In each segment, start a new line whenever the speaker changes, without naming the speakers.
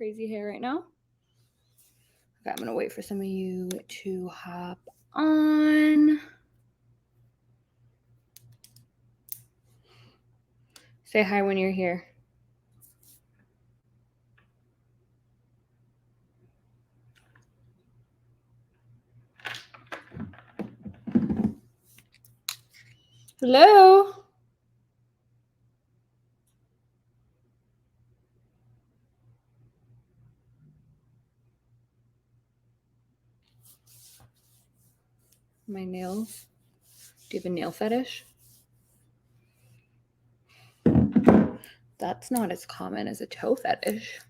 crazy hair right now. Okay, I'm going to wait for some of you to hop on. Say hi when you're here. Hello? My nails. Do you have a nail fetish? That's not as common as a toe fetish.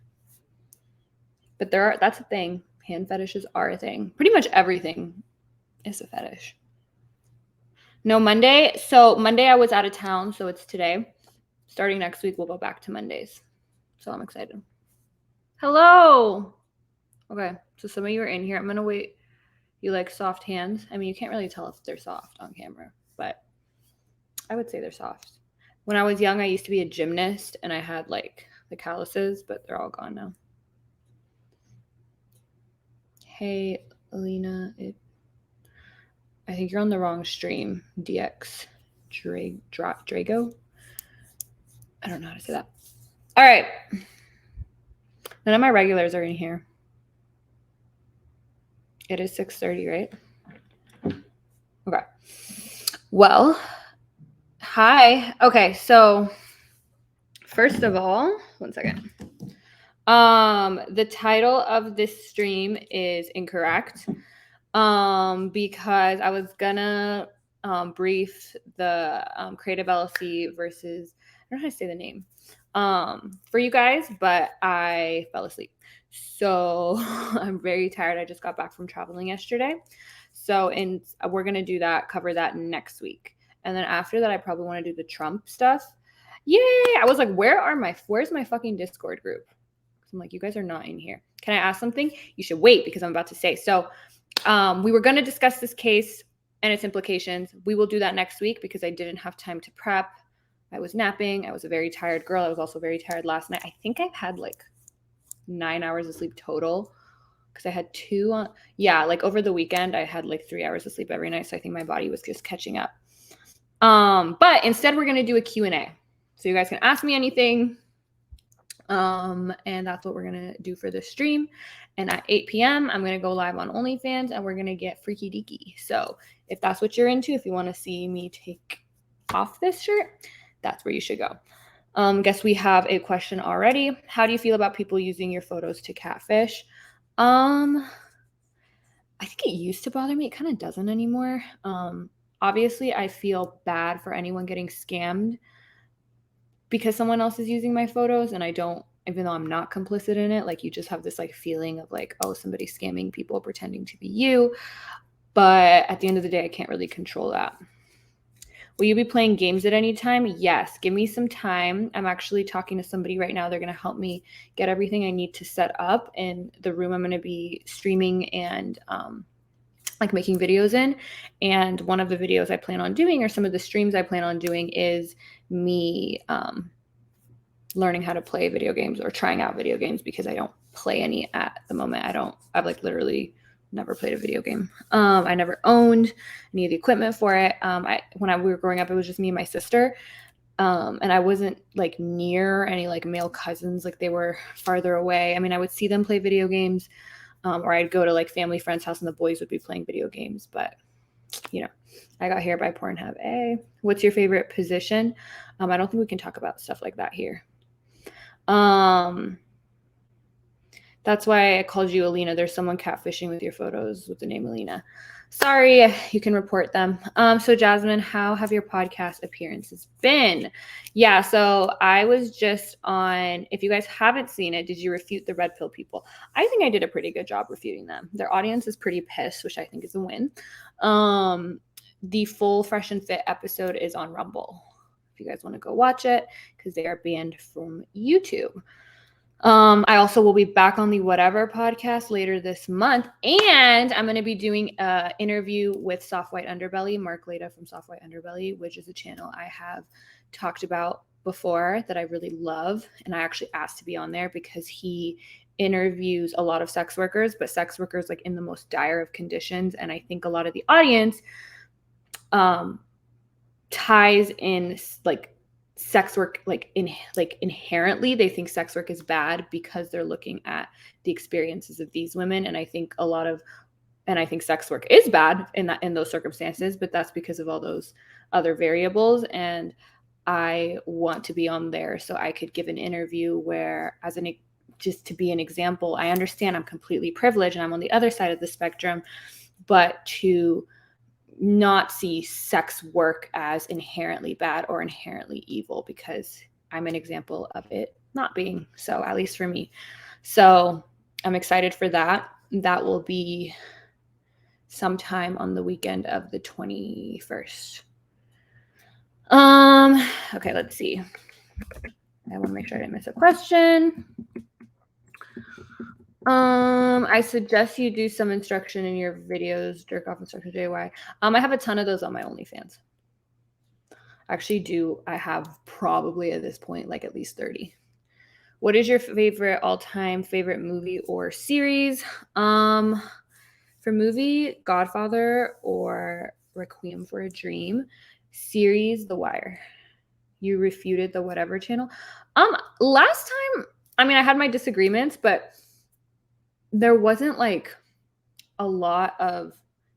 But that's a thing. Hand fetishes are a thing. Pretty much everything is a fetish. No, Monday. So Monday I was out of town, so it's today. Starting next week, we'll go back to Mondays. So I'm excited. Hello. Okay, so some of you are in here. I'm going to wait. You like soft hands? I mean, you can't really tell if they're soft on camera, but I would say they're soft. When I was young, I used to be a gymnast, and I had like the calluses, but they're all gone now. Hey, Alina. I think you're on the wrong stream. DX Drago. I don't know how to say that. All right. None of my regulars are in here. It is 6:30, right? Okay. Well, hi. Okay, so first of all, one second. The title of this stream is incorrect. Because I was gonna brief the Creative LLC versus, I don't know how to say the name, for you guys, but I fell asleep. So I'm very tired. I just got back from traveling yesterday. So we're going to cover that next week. And then after that, I probably want to do the Trump stuff. Yay! I was like, where's my fucking Discord group? I'm like, you guys are not in here. Can I ask something? You should wait because I'm about to say. So we were going to discuss this case and its implications. We will do that next week because I didn't have time to prep. I was napping. I was a very tired girl. I was also very tired last night. I think I've had like 9 hours of sleep total because I had 2 on. Yeah, like over the weekend, I had like 3 hours of sleep every night. So I think my body was just catching up. But instead, we're going to do a Q&A. So you guys can ask me anything. And that's what we're going to do for this stream. And at 8 p.m., I'm going to go live on OnlyFans and we're going to get freaky deaky. So if that's what you're into, if you want to see me take off this shirt, that's where you should go. Guess we have a question already. How do you feel about people using your photos to catfish? I think it used to bother me. It kind of doesn't anymore. Obviously, I feel bad for anyone getting scammed because someone else is using my photos and I don't, even though I'm not complicit in it, like you just have this like feeling of like, oh, somebody's scamming people pretending to be you. But at the end of the day, I can't really control that. Will you be playing games at any time? Yes. Give me some time. I'm actually talking to somebody right now. They're going to help me get everything I need to set up in the room I'm going to be streaming and like making videos in. And one of the videos I plan on doing, or some of the streams I plan on doing, is me learning how to play video games or trying out video games because I don't play any at the moment. I've like literally never played a video game. I never owned any of the equipment for it. When we were growing up, it was just me and my sister. And I wasn't like near any like male cousins, like they were farther away. I mean, I would see them play video games, or I'd go to like family friends' house and the boys would be playing video games. But, you know, I got here by Pornhub. Hey, what's your favorite position? I don't think we can talk about stuff like that here. That's why I called you Alina. There's someone catfishing with your photos with the name Alina. Sorry, you can report them. So Jasmine, how have your podcast appearances been? Yeah, so I was just on, if you guys haven't seen it, did you refute the red pill people? I think I did a pretty good job refuting them. Their audience is pretty pissed, which I think is a win. The full Fresh and Fit episode is on Rumble. If you guys want to go watch it, because they are banned from YouTube. I also will be back on the Whatever podcast later this month, and I'm going to be doing an interview with Soft White Underbelly, Mark Leda from Soft White Underbelly, which is a channel I have talked about before that I really love, and I actually asked to be on there because he interviews a lot of sex workers, but sex workers like in the most dire of conditions. And I think a lot of the audience ties in like sex work, like inherently they think sex work is bad because they're looking at the experiences of these women. And I think sex work is bad in those circumstances, but that's because of all those other variables. And I want to be on there so I could give an interview where, just to be an example, I understand I'm completely privileged and I'm on the other side of the spectrum, but to not see sex work as inherently bad or inherently evil, because I'm an example of it not being so, at least for me. So I'm excited for that. That will be sometime on the weekend of the 21st. Okay, let's see. I want to make sure I didn't miss a question. I suggest you do some instruction in your videos, jerk off instruction JY. I have a ton of those on my OnlyFans. I have probably at this point like at least 30. What is your favorite all-time favorite movie or series? For movie, Godfather or Requiem for a Dream. Series, The Wire. You refuted the whatever channel. Last time, I mean, I had my disagreements, but there wasn't like a lot of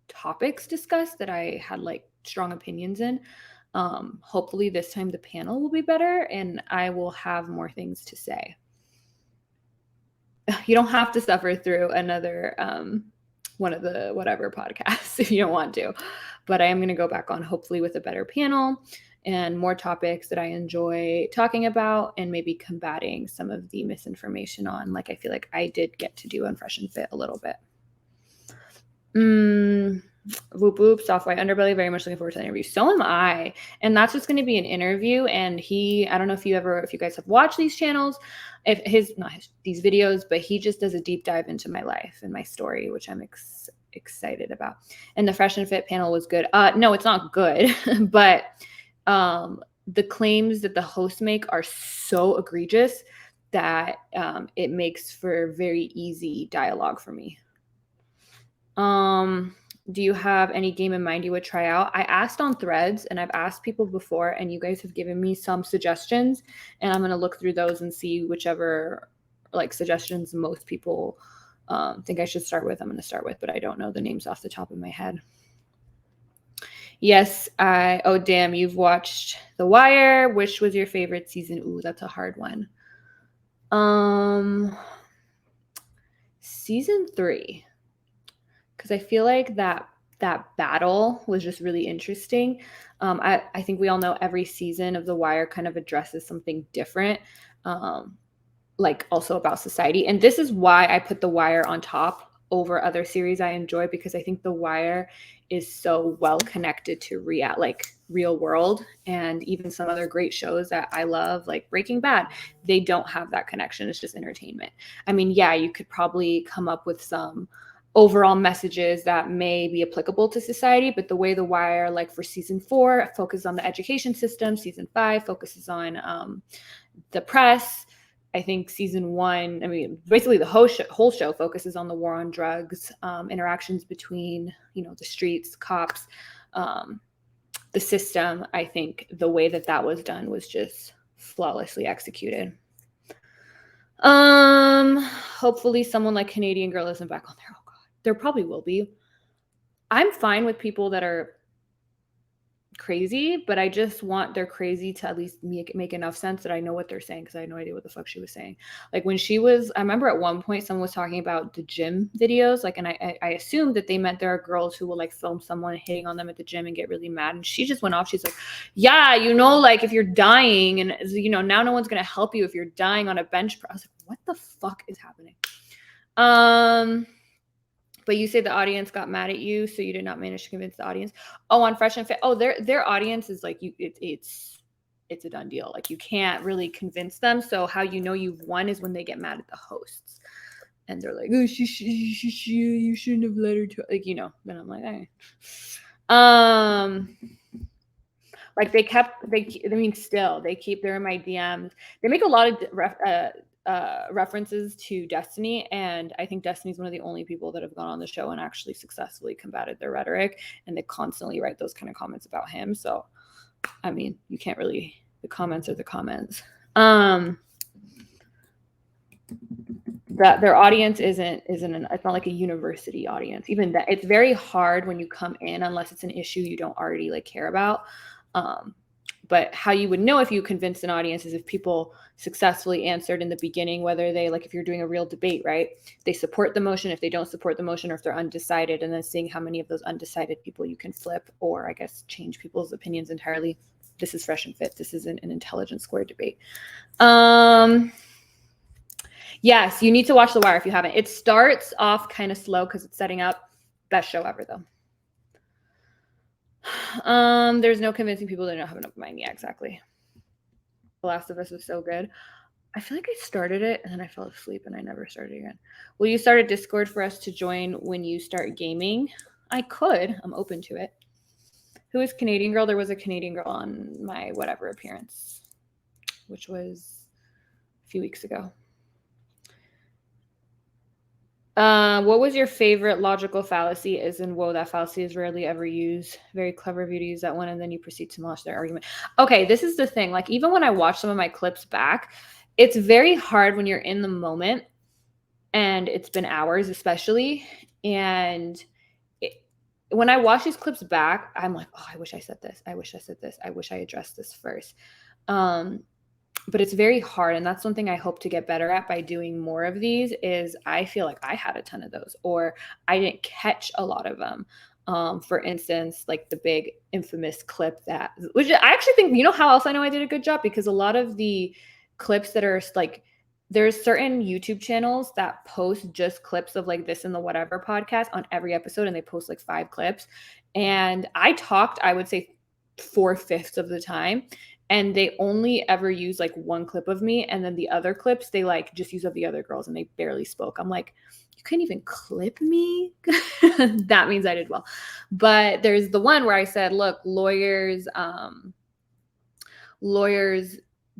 topics discussed that I had like strong opinions in. Hopefully this time the panel will be better and I will have more things to say. You don't have to suffer through another one of the whatever podcasts if you don't want to, but I am going to go back on hopefully with a better panel and more topics that I enjoy talking about and maybe combating some of the misinformation on, like I feel like I did get to do on Fresh and Fit a little bit. Whoop whoop, soft white underbelly. Very much looking forward to the interview. So am I. And that's just going to be an interview. And I don't know if you guys have watched these channels, these videos, but he just does a deep dive into my life and my story, which I'm excited about. And the Fresh and Fit panel was good. No, it's not good, but the claims that the hosts make are so egregious that it makes for very easy dialogue for me. Do you have any game in mind you would try out? I asked on Threads and I've asked people before and you guys have given me some suggestions and I'm going to look through those and see whichever like suggestions most people think I should start with. I'm going to start with, but I don't know the names off the top of my head. Yes, oh damn, you've watched The Wire. Which was your favorite season? Ooh, that's a hard one. Season 3. Because I feel like that battle was just really interesting. I think we all know every season of The Wire kind of addresses something different, like also about society. And this is why I put The Wire on top over other series I enjoy, because I think The Wire is so well connected to real world, and even some other great shows that I love, like Breaking Bad, they don't have that connection. It's just entertainment. I mean, yeah, you could probably come up with some overall messages that may be applicable to society, but the way The Wire, like for season 4, focuses on the education system, season 5 focuses on the press. I think season 1, I mean, basically the whole show focuses on the war on drugs, interactions between, the streets, cops, the system. I think the way that was done was just flawlessly executed. Hopefully someone like Canadian Girl isn't back on there. Oh God, there probably will be. I'm fine with people that are crazy, but I just want their crazy to at least make enough sense that I know what they're saying, because I had no idea what the fuck she was saying. Like when I remember at one point someone was talking about the gym videos, like, and I assumed that they meant there are girls who will like film someone hitting on them at the gym and get really mad. And she just went off. She's like, yeah, like if you're dying and now no one's gonna help you if you're dying on a bench press. I was like, what the fuck is happening? But you say the audience got mad at you, so you did not manage to convince the audience. Oh, on Fresh and Fit. Oh, their audience is like it's a done deal. Like you can't really convince them. So how you've won is when they get mad at the hosts, and they're like, "Oh, you shouldn't have let her to," like Then I'm like, hey. Like they keep, they're in my DMs. They make a lot of references to Destiny, and I think Destiny's one of the only people that have gone on the show and actually successfully combated their rhetoric, and they constantly write those kind of comments about him. So, I mean, you can't really, the comments are the comments. That their audience isn't it's not like a university audience. Even that, it's very hard when you come in, unless it's an issue you don't already like care about. But how you would know if you convinced an audience is if people successfully answered in the beginning, whether they, like if you're doing a real debate, right? They support the motion, if they don't support the motion, or if they're undecided, and then seeing how many of those undecided people you can flip, or I guess change people's opinions entirely. This is fresh and fit. This isn't an intelligent square debate. Yes, you need to watch The Wire if you haven't. It starts off kind of slow because it's setting up. Best show ever, though. There's no convincing people that don't have an open mind. Yeah, exactly. The Last of Us was so good. I feel like I started it and then I fell asleep and I never started again. Will you start a Discord for us to join when you start gaming? I could. I'm open to it. Who is Canadian Girl? There was a Canadian Girl on my whatever appearance, which was a few weeks ago. What was your favorite logical fallacy? As in, whoa, that fallacy is rarely ever used. Very clever of you to use that one, and then you proceed to demolish their argument. Okay, this is the thing. Like, even when I watch some of my clips back, it's very hard when you're in the moment, and it's been hours especially. And when I watch these clips back, I'm like, oh, I wish I said this. I wish I said this. I wish I addressed this first. But it's very hard. And that's one thing I hope to get better at by doing more of these is I feel like I had a ton of those, or I didn't catch a lot of them. For instance, like the big infamous clip which I actually think, you know how else I know I did a good job? Because a lot of the clips that are like, there's certain YouTube channels that post just clips of like this and the whatever podcast on every episode, and they post like 5 clips. And I talked, I would say 4/5 of the time. And they only ever use like 1 clip of me. And then the other clips, they like just use of the other girls and they barely spoke. I'm like, you couldn't even clip me? That means I did well. But there's the one where I said, look, lawyers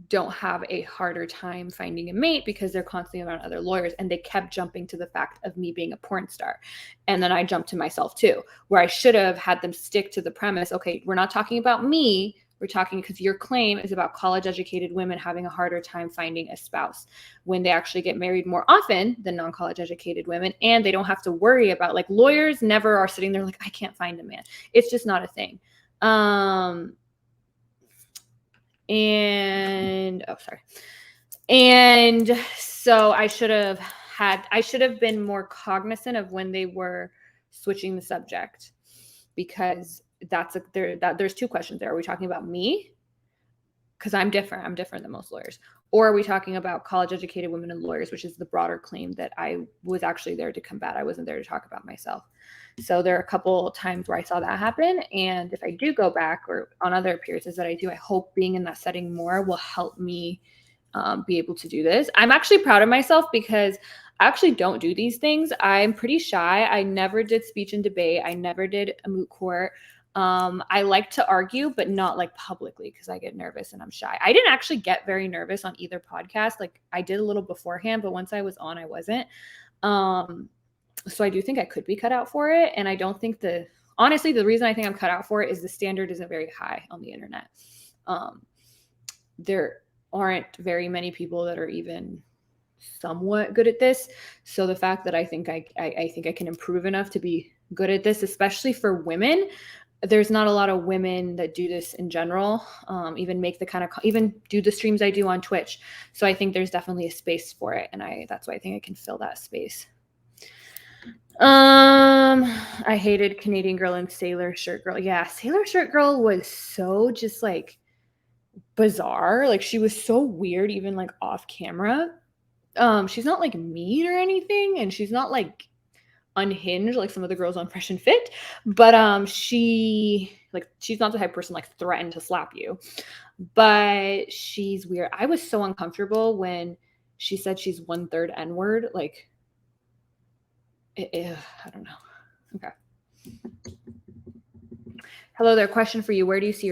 don't have a harder time finding a mate because they're constantly around other lawyers. And they kept jumping to the fact of me being a porn star. And then I jumped to myself too, where I should have had them stick to the premise. Okay, we're not talking about me. We're talking because your claim is about college-educated women having a harder time finding a spouse when they actually get married more often than non-college educated women. And they don't have to worry about, like, lawyers never are sitting there like, I can't find a man. It's just not a thing. And so I should have been more cognizant of when they were switching the subject, because there's 2 questions there. Are we talking about me? Because I'm different than most lawyers. Or are we talking about college educated women and lawyers, which is the broader claim that I was actually there to combat. I wasn't there to talk about myself. So there are a couple times where I saw that happen. And if I do go back, or on other appearances that I do, I hope being in that setting more will help me be able to do this. I'm actually proud of myself because I actually don't do these things. I'm pretty shy. I never did speech and debate. I never did a moot court. I like to argue, but not like publicly, because I get nervous and I'm shy. I didn't actually get very nervous on either podcast. Like, I did a little beforehand, but once I was on, I wasn't. So I do think I could be cut out for it. And I don't think honestly, the reason I think I'm cut out for it is the standard isn't very high on the internet. There aren't very many people that are even somewhat good at this. So the fact that I think I think I can improve enough to be good at this, especially for women. There's not a lot of women that do this in general, even make the kind of, even do the streams I do on Twitch. So I think there's definitely a space for it. And that's why I think I can fill that space. I hated Canadian Girl and Sailor Shirt Girl. Yeah, Sailor Shirt Girl was so just like bizarre. Like, she was so weird, even like off camera. She's not like mean or anything, and she's not like unhinged like some of the girls on Fresh and Fit, but she's not the type of person like threatened to slap you, but she's weird. I was so uncomfortable when she said she's 1/3 N-word. Like, I don't know. Okay. Hello there. Question for you. Where do you see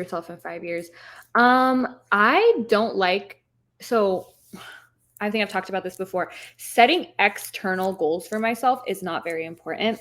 I think I've talked about this before. Setting external goals for myself is not very important.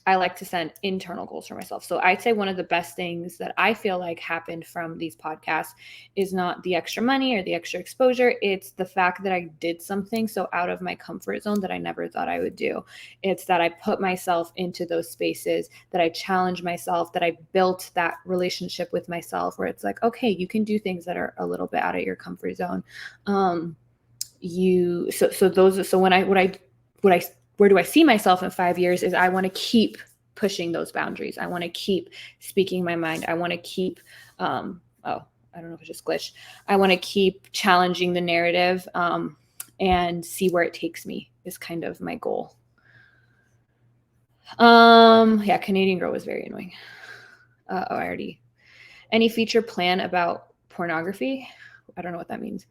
I like to set internal goals for myself. So I'd say one of the best things that I feel like happened from these podcasts is not the extra money or the extra exposure. It's the fact that I did something so out of my comfort zone that I never thought I would do. It's that I put myself into those spaces, that I challenge myself, that I built that relationship with myself where it's like, okay, you can do things that are a little bit out of your comfort zone. Where do I see myself in 5 years is I want to keep pushing those boundaries. I want to keep speaking my mind. I want to keep, I don't know if it just glitched. I want to keep challenging the narrative and see where it takes me is kind of my goal. Yeah, Canadian Girl was very annoying. Any feature plan about pornography? I don't know what that means.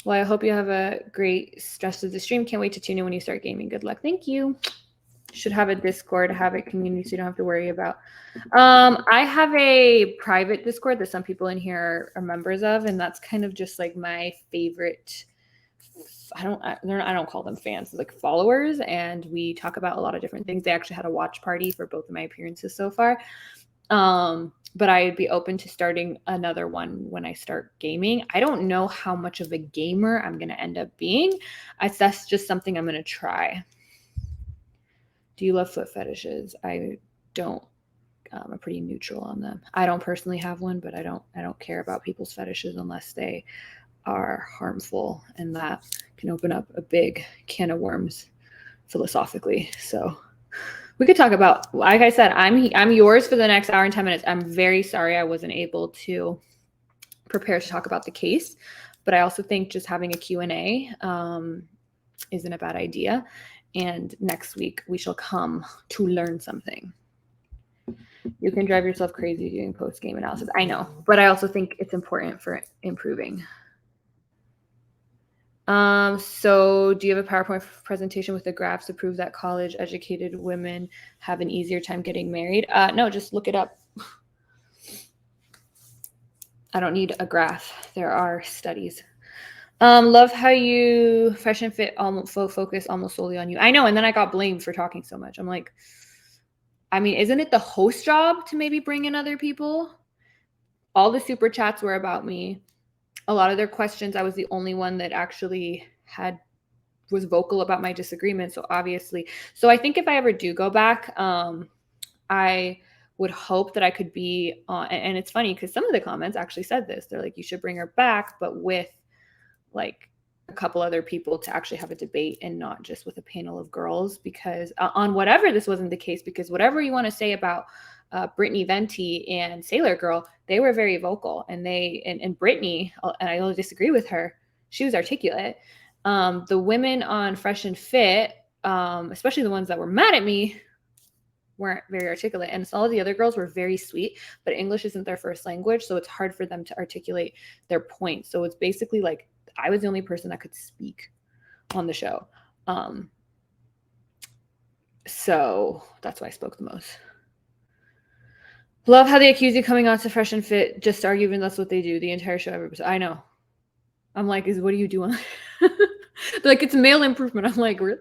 Well, I hope you have a great rest of the stream. Can't wait to tune in when you start gaming. Good luck. Thank you. Should have a Discord, have a community so you don't have to worry about. I have a private Discord that some people in here are members of, and that's kind of just like my favorite. I don't call them fans, like followers, and we talk about a lot of different things. They actually had a watch party for both of my appearances so far. But I'd be open to starting another one when I start gaming. I don't know how much of a gamer I'm going to end up being. That's just something I'm going to try. Do you love foot fetishes? I don't. I'm pretty neutral on them. I don't personally have one, but I don't care about people's fetishes unless they are harmful, and that can open up a big can of worms philosophically. So we could talk about, like I said, I'm yours for the next hour and 10 minutes. I'm very sorry I wasn't able to prepare to talk about the case, but I also think just having a Q&A isn't a bad idea. And next week we shall come to learn something. You can drive yourself crazy doing post-game analysis. I know, but I also think it's important for improving. So do you have a PowerPoint presentation with the graphs to prove that college-educated women have an easier time getting married? No, just look it up. I don't need a graph. There are studies. Love how you Fresh and Fit focus almost solely on you. I know, and then I got blamed for talking so much. I'm like, I mean, isn't it the host job to maybe bring in other people? All the super chats were about me. A lot of their questions, I was the only one that actually was vocal about my disagreement. So obviously, I think if I ever do go back, I would hope that I could be on, and it's funny because some of the comments actually said this. They're like, you should bring her back, but with like a couple other people to actually have a debate and not just with a panel of girls, because on whatever this wasn't the case, because whatever you want to say about Brittany Venti and Sailor Girl, they were very vocal, and and Brittany, and I only disagree with her, she was articulate. The women on Fresh and Fit, especially the ones that were mad at me, weren't very articulate, and all of the other girls were very sweet, but English isn't their first language, so it's hard for them to articulate their points. So it's basically like I was the only person that could speak on the show. So that's why I spoke the most. Love how they accuse you coming on to Fresh and Fit just to argue, even that's what they do the entire show. I know. I'm like, what are you doing? Like, it's male improvement. I'm like, really?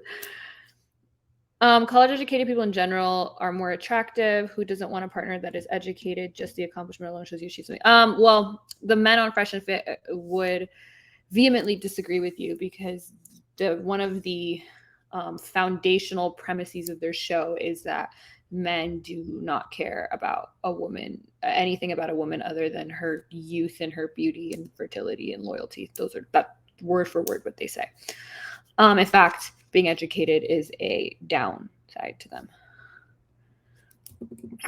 College educated people in general are more attractive. Who doesn't want a partner that is educated? Just the accomplishment alone shows you she's something. Well, the men on Fresh and Fit would vehemently disagree with you, because one of the foundational premises of their show is that men do not care about a woman, anything about a woman other than her youth and her beauty and fertility and loyalty. Those are that word for word what they say. In fact, being educated is a downside to them.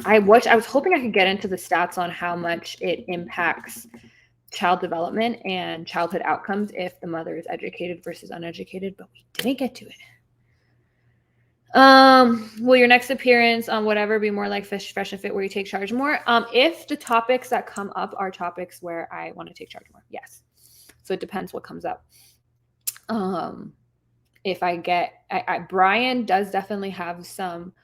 I was hoping I could get into the stats on how much it impacts child development and childhood outcomes if the mother is educated versus uneducated, but we didn't get to it. Will your next appearance on whatever be more like Fresh and Fit, where you take charge more? If the topics that come up are topics where I want to take charge more, yes. So it depends what comes up. If I get, Brian does definitely have some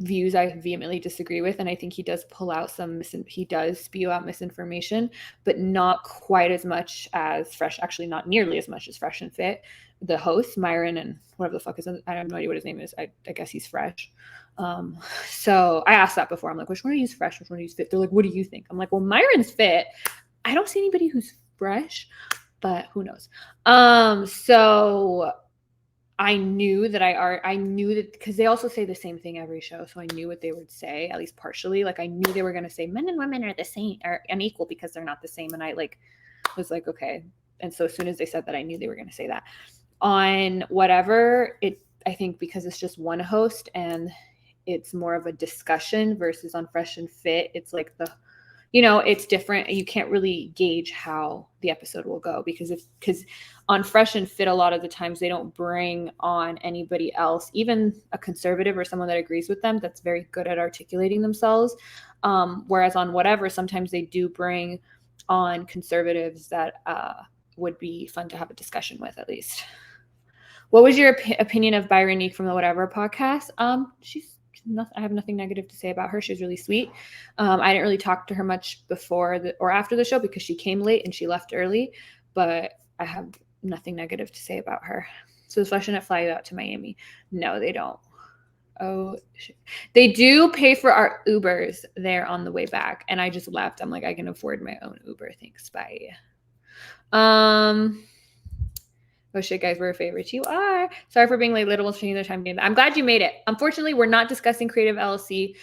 views I vehemently disagree with, and I think he does he does spew out misinformation, but not quite as much as Fresh, actually not nearly as much as Fresh and Fit. The host, Myron, and whatever the fuck I have no idea what his name is. I guess he's Fresh. So I asked that before. I'm like, which one do you use Fresh? Which one do you use Fit? They're like, what do you think? I'm like, well, Myron's Fit. I don't see anybody who's Fresh, but who knows? So I knew that because they also say the same thing every show. So I knew what they would say, at least partially. Like I knew they were going to say men and women are the same or unequal because they're not the same. And I was like, okay. And so as soon as they said that, I knew they were going to say that. On whatever, I think because it's just one host and it's more of a discussion versus on Fresh and Fit, it's like it's different. You can't really gauge how the episode will go because on Fresh and Fit, a lot of the times they don't bring on anybody else, even a conservative or someone that agrees with them that's very good at articulating themselves. Whereas on whatever, sometimes they do bring on conservatives that would be fun to have a discussion with at least. What was your opinion of Byronique from the Whatever podcast? I have nothing negative to say about her. She's really sweet. I didn't really talk to her much before or after the show because she came late and she left early, but I have nothing negative to say about her. So does Fleshnet fly you out to Miami? No, they don't. Oh, shit. They do pay for our Ubers there on the way back, and I just left. I'm like, I can afford my own Uber. Thanks, bye. Oh shit, guys, we're favorites. You are. Sorry for being late. Little was changing the time. I'm glad you made it. Unfortunately, we're not discussing Creative LLC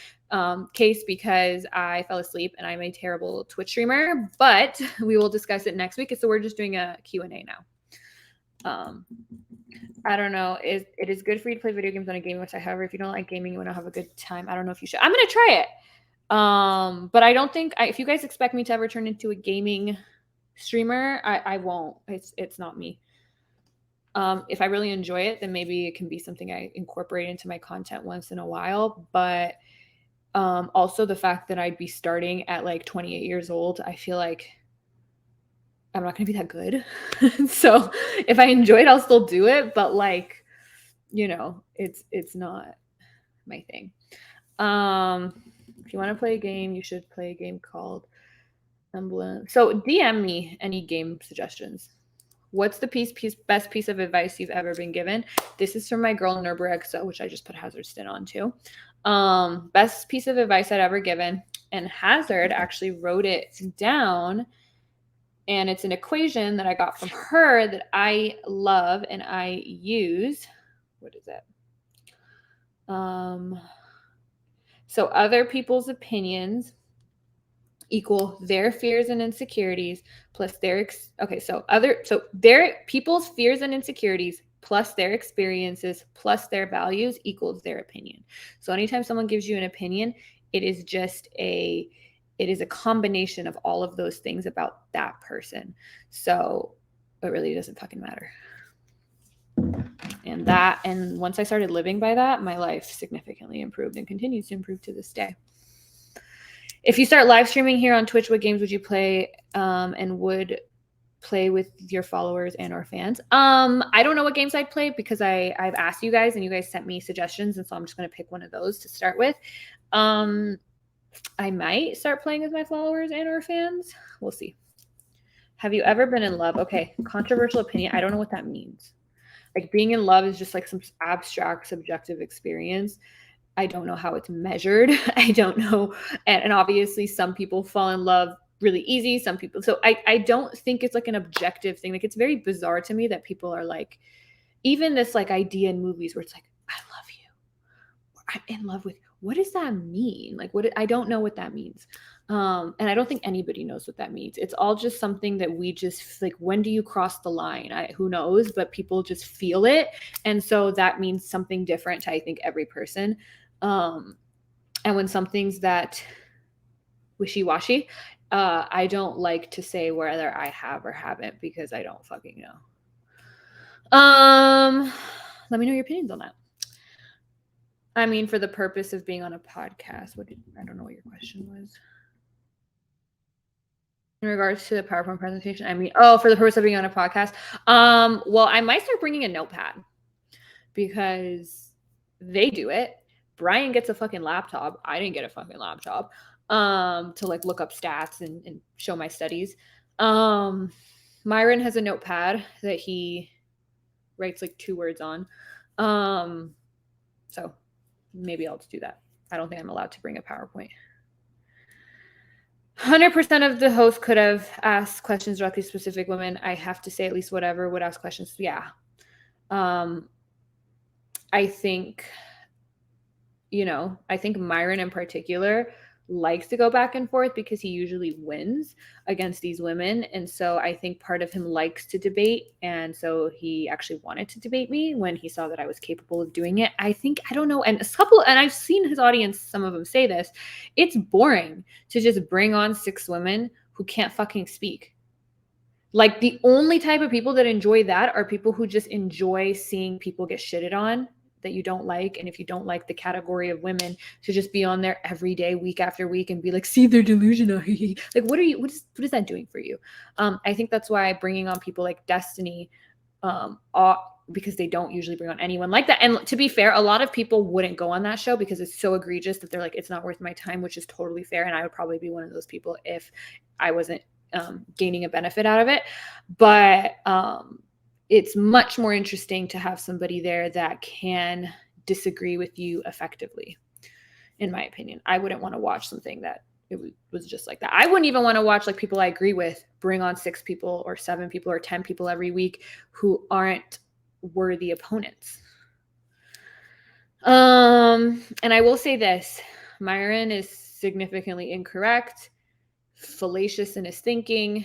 case because I fell asleep and I'm a terrible Twitch streamer, but we will discuss it next week. So we're just doing a Q&A now. I don't know. It is good for you to play video games on a gaming website. However, if you don't like gaming, you want to have a good time. I don't know if you should. I'm going to try it. But I don't think if you guys expect me to ever turn into a gaming streamer, I won't. It's not me. If I really enjoy it, then maybe it can be something I incorporate into my content once in a while. But also the fact that I'd be starting at like 28 years old, I feel like I'm not going to be that good. So if I enjoy it, I'll still do it. But like, it's not my thing. If you want to play a game, you should play a game called Emblem. So DM me any game suggestions. What's the best piece of advice you've ever been given? This is from my girl Nerberexo, which I just put Hazard Stint on too. Best piece of advice I'd ever given. And Hazard actually wrote it down. And it's an equation that I got from her that I love and I use. What is it? So other people's opinions equal their fears and insecurities plus their people's fears and insecurities plus their experiences plus their values equals their opinion. So anytime someone gives you an opinion, it is a combination of all of those things about that person. So it really doesn't fucking matter. And once I started living by that, my life significantly improved and continues to improve to this day. If you start live streaming here on Twitch, what games would you play and would play with your followers and or fans? I don't know what games I'd play because I've asked you guys and you guys sent me suggestions. And so I'm just going to pick one of those to start with. I might start playing with my followers and or fans. We'll see. Have you ever been in love? Okay, controversial opinion. I don't know what that means. Like being in love is just like some abstract, subjective experience. I don't know how it's measured. I don't know. And obviously some people fall in love really easy. Some people. So I don't think it's like an objective thing. Like it's very bizarre to me that people are like, even this like idea in movies where it's like, I love you. Or I'm in love with you. What does that mean? Like I don't know what that means. And I don't think anybody knows what that means. It's all just something that we just like, when do you cross the line? Who knows, but people just feel it. And so that means something different to, I think, every person. And when something's that wishy-washy, I don't like to say whether I have or haven't because I don't fucking know. Let me know your opinions on that. I mean, for the purpose of being on a podcast, I don't know what your question was. In regards to the PowerPoint presentation, for the purpose of being on a podcast. Well, I might start bringing a notepad because they do it. Brian gets a fucking laptop. I didn't get a fucking laptop to like look up stats and show my studies. Myron has a notepad that he writes like 2 words on. So maybe I'll just do that. I don't think I'm allowed to bring a PowerPoint. 100% of the hosts could have asked questions about these specific women. I have to say at least whatever would ask questions. Yeah. I think, I think Myron in particular likes to go back and forth because he usually wins against these women. And so I think part of him likes to debate. And so he actually wanted to debate me when he saw that I was capable of doing it. I don't know. And I've seen his audience, some of them say this, it's boring to just bring on 6 women who can't fucking speak. Like the only type of people that enjoy that are people who just enjoy seeing people get shitted on that you don't like. And if you don't like the category of women, to just be on there every day, week after week, and be like, see, they're delusional. Like, what is that doing for you? I think that's why bringing on people like Destiny, because they don't usually bring on anyone like that. And to be fair, a lot of people wouldn't go on that show because it's so egregious that they're like, it's not worth my time, which is totally fair. And I would probably be one of those people if I wasn't gaining a benefit out of it. But it's much more interesting to have somebody there that can disagree with you effectively, in my opinion. I wouldn't want to watch something that it was just like that. I wouldn't even want to watch like people I agree with bring on 6 people or 7 people or 10 people every week who aren't worthy opponents. And I will say this, Myron is significantly incorrect, fallacious in his thinking,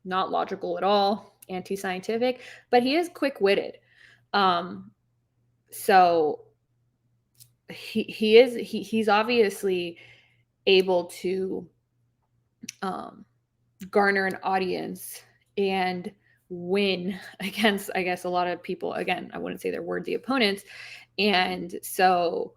not logical at all, anti-scientific, but he is quick-witted. So he's obviously able to garner an audience and win against, I guess, a lot of people. Again, I wouldn't say they're worthy opponents. And so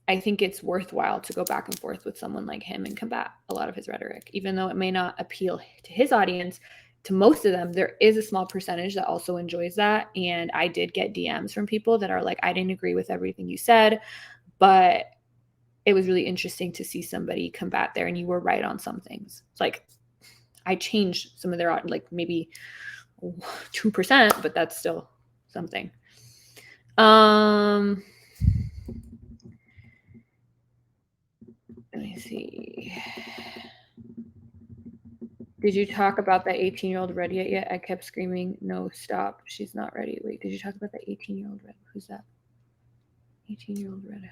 I think it's worthwhile to go back and forth with someone like him and combat a lot of his rhetoric, even though it may not appeal to his audience. To most of them, there is a small percentage that also enjoys that. And I did get DMs from people that are like, I didn't agree with everything you said, but it was really interesting to see somebody combat there. And you were right on some things. It's like, I changed some of their, like maybe 2%, but that's still something. Let me see. Did you talk about that 18-year-old redhead yet? I kept screaming, no, stop. She's not ready. Wait, did you talk about that 18-year-old redhead? Who's that? 18-year-old redhead.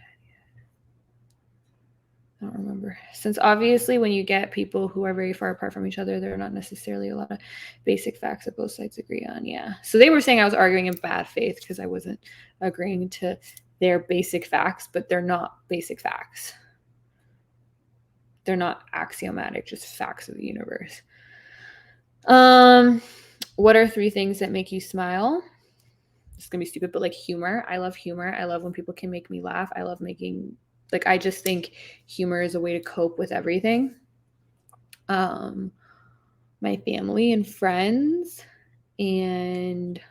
I don't remember. Since obviously when you get people who are very far apart from each other, there are not necessarily a lot of basic facts that both sides agree on. Yeah. So they were saying I was arguing in bad faith because I wasn't agreeing to their basic facts, but they're not basic facts. They're not axiomatic, just facts of the universe. What are 3 things that make you smile? It's gonna be stupid, but like humor. I love humor. I love when people can make me laugh. I love making, like, I just think humor is a way to cope with everything. My family and friends, and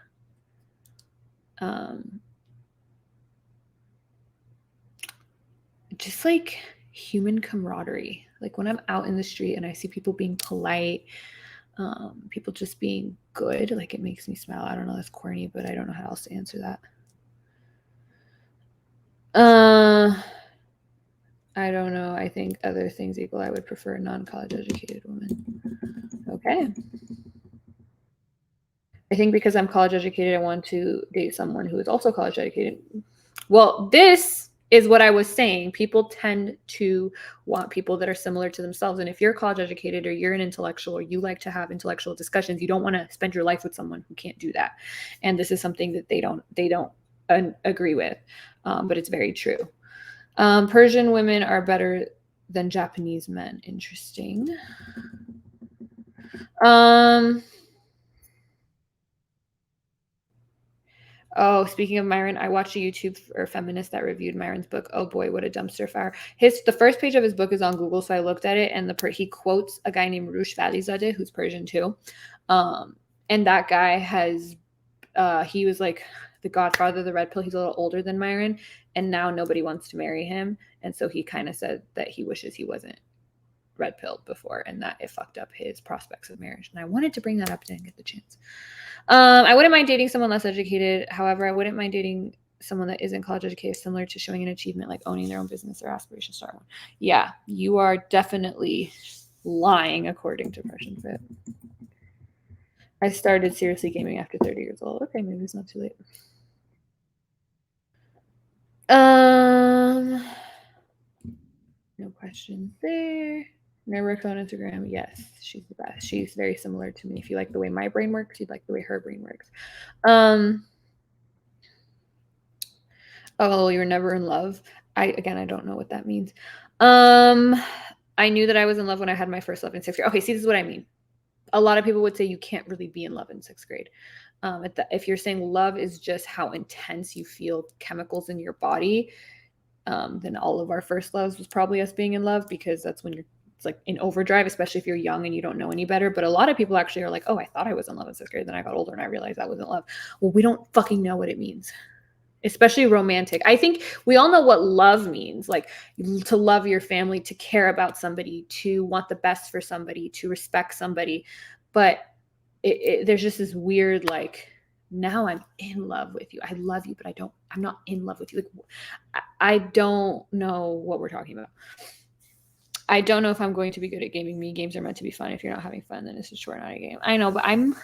just like human camaraderie. Like when I'm out in the street and I see people being polite, people just being good, like it makes me smile. I don't know, that's corny, but I don't know how else to answer that. I don't know. I think other things equal, I would prefer a non-college educated woman. Okay. I think because I'm college educated, I want to date someone who is also college educated. Well, this is what I was saying. People tend to want people that are similar to themselves. And if you're college educated or you're an intellectual or you like to have intellectual discussions, you don't want to spend your life with someone who can't do that. And this is something that they don't agree with, but it's very true. Persian women are better than Japanese men. Interesting. Oh, speaking of Myron, I watched a YouTube or feminist that reviewed Myron's book. Oh boy, what a dumpster fire! The first page of his book is on Google, so I looked at it, and he quotes a guy named Rush Valizadeh, who's Persian too, and that guy has he was like the godfather of the red pill. He's a little older than Myron, and now nobody wants to marry him. And so he kind of said that he wishes he wasn't red pilled before, and that it fucked up his prospects of marriage. And I wanted to bring that up, didn't get the chance. I wouldn't mind dating someone less educated. However, I wouldn't mind dating someone that isn't college educated, similar to showing an achievement like owning their own business or aspiration start one. Yeah, you are definitely lying according to Fresh and Fit. I started seriously gaming after 30 years old. Okay, maybe it's not too late. No questions there. Networks on Instagram. Yes, she's the best. She's very similar to me. If you like the way my brain works, you'd like the way her brain works. Oh, you were never in love. I don't know what that means. I knew that I was in love when I had my first love in 6th grade. Okay, see, this is what I mean. A lot of people would say you can't really be in love in 6th grade. If you're saying love is just how intense you feel chemicals in your body, then all of our first loves was probably us being in love, because that's when it's like in overdrive, especially if you're young and you don't know any better. But a lot of people actually are like, oh, I thought I was in love in 6th grade. Then I got older and I realized that wasn't love. Well, we don't fucking know what it means. Especially romantic. I think we all know what love means, like to love your family, to care about somebody, to want the best for somebody, to respect somebody. But there's just this weird, like, now I'm in love with you. I love you, but I'm not in love with you. Like, I don't know what we're talking about. I don't know if I'm going to be good at gaming. Games are meant to be fun. If you're not having fun, then it's just not a game. I know, but I think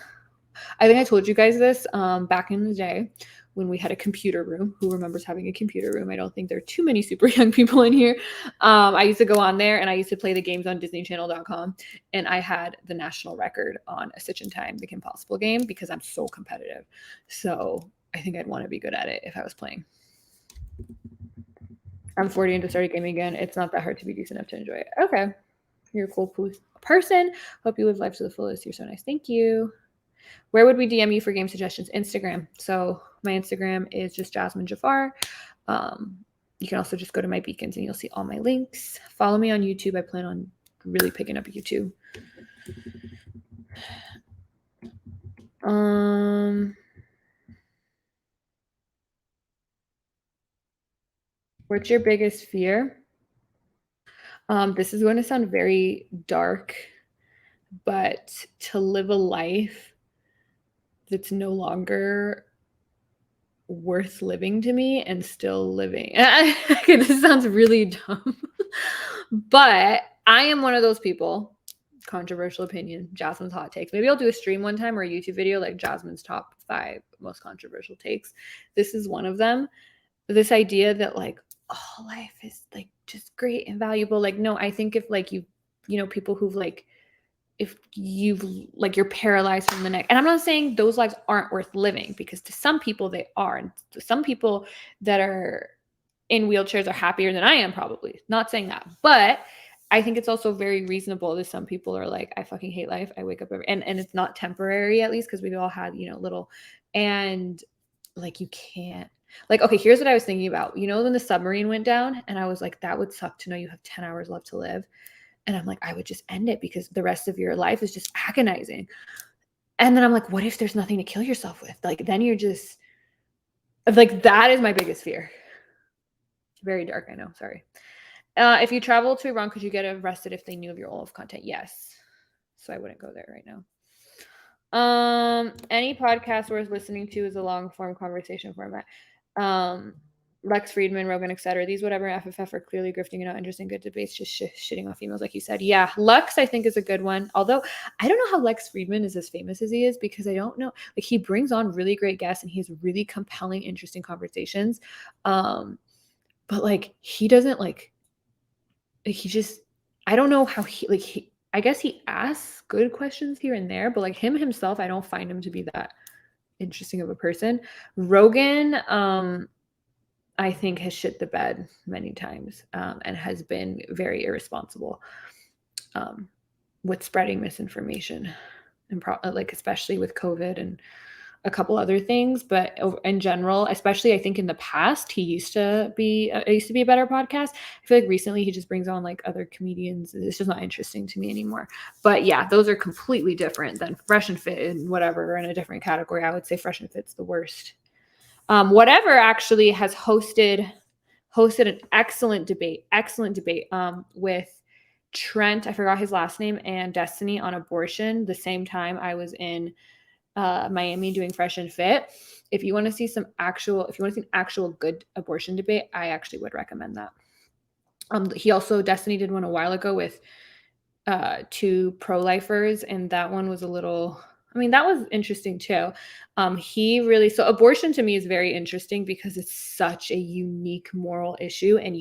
I told you guys this back in the day when we had a computer room. Who remembers having a computer room? I don't think there are too many super young people in here. I used to go on there and I used to play the games on DisneyChannel.com, and I had the national record on a Stitch in Time, the Kim Possible game, because I'm so competitive. So I think I'd want to be good at it if I was playing. I'm 40 and just started gaming again. It's not that hard to be decent enough to enjoy it. Okay. You're a cool person. Hope you live life to the fullest. You're so nice. Thank you. Where would we DM you for game suggestions? Instagram. So my Instagram is just Jasmine Jafar. You can also just go to my beacons and you'll see all my links. Follow me on YouTube. I plan on really picking up YouTube. What's your biggest fear? This is going to sound very dark, but to live a life that's no longer worth living to me and still living. Okay, this sounds really dumb, but I am one of those people. Controversial opinion, Jasmine's hot takes. Maybe I'll do a stream one time or a YouTube video like Jasmine's top 5 most controversial takes. This is one of them. This idea that like, oh, life is like just great and valuable. Like, no, I think if like you know, people who've like, if you've like you're paralyzed from the neck, and I'm not saying those lives aren't worth living, because to some people they are, and to some people that are in wheelchairs are happier than I am, probably. Not saying that, but I think it's also very reasonable that some people are like, I fucking hate life. I wake up and it's not temporary, at least, because we've all had, you know, little, and like you can't, like, okay, here's what I was thinking about. You know, when the submarine went down, and I was like, that would suck to know you have 10 hours left to live. And I'm like, I would just end it, because the rest of your life is just agonizing. And then I'm like, what if there's nothing to kill yourself with? Like, then you're just like, that is my biggest fear. Very dark, I know. Sorry. If you travel to Iran, could you get arrested if they knew of your Olaf content? Yes. So I wouldn't go there right now. Any podcast worth listening to is a long form conversation format. Lex Friedman, Rogan, etc. These whatever FFF are clearly grifting and not interesting. Good debates, just shitting off females, like you said. Yeah, Lux I think is a good one. Although I don't know how Lex Friedman is as famous as he is, because I don't know. Like, he brings on really great guests and he has really compelling, interesting conversations. But like he doesn't like he just, I don't know how he I guess he asks good questions here and there, but like himself, I don't find him to be that interesting of a person. Rogan, I think has shit the bed many times, and has been very irresponsible with spreading misinformation, and like especially with COVID and a couple other things. But in general, especially I think in the past, it used to be a better podcast. I feel like recently he just brings on like other comedians. It's just not interesting to me anymore. But yeah, those are completely different than Fresh and Fit and whatever, in a different category. I would say Fresh and Fit's the worst. Whatever actually has hosted an excellent debate with Trent, I forgot his last name, and Destiny on abortion the same time I was in Miami doing Fresh and Fit. If you want to see an actual good abortion debate, I actually would recommend that. Destiny did one a while ago with two pro-lifers, and that one was that was interesting too. So abortion to me is very interesting because it's such a unique moral issue, and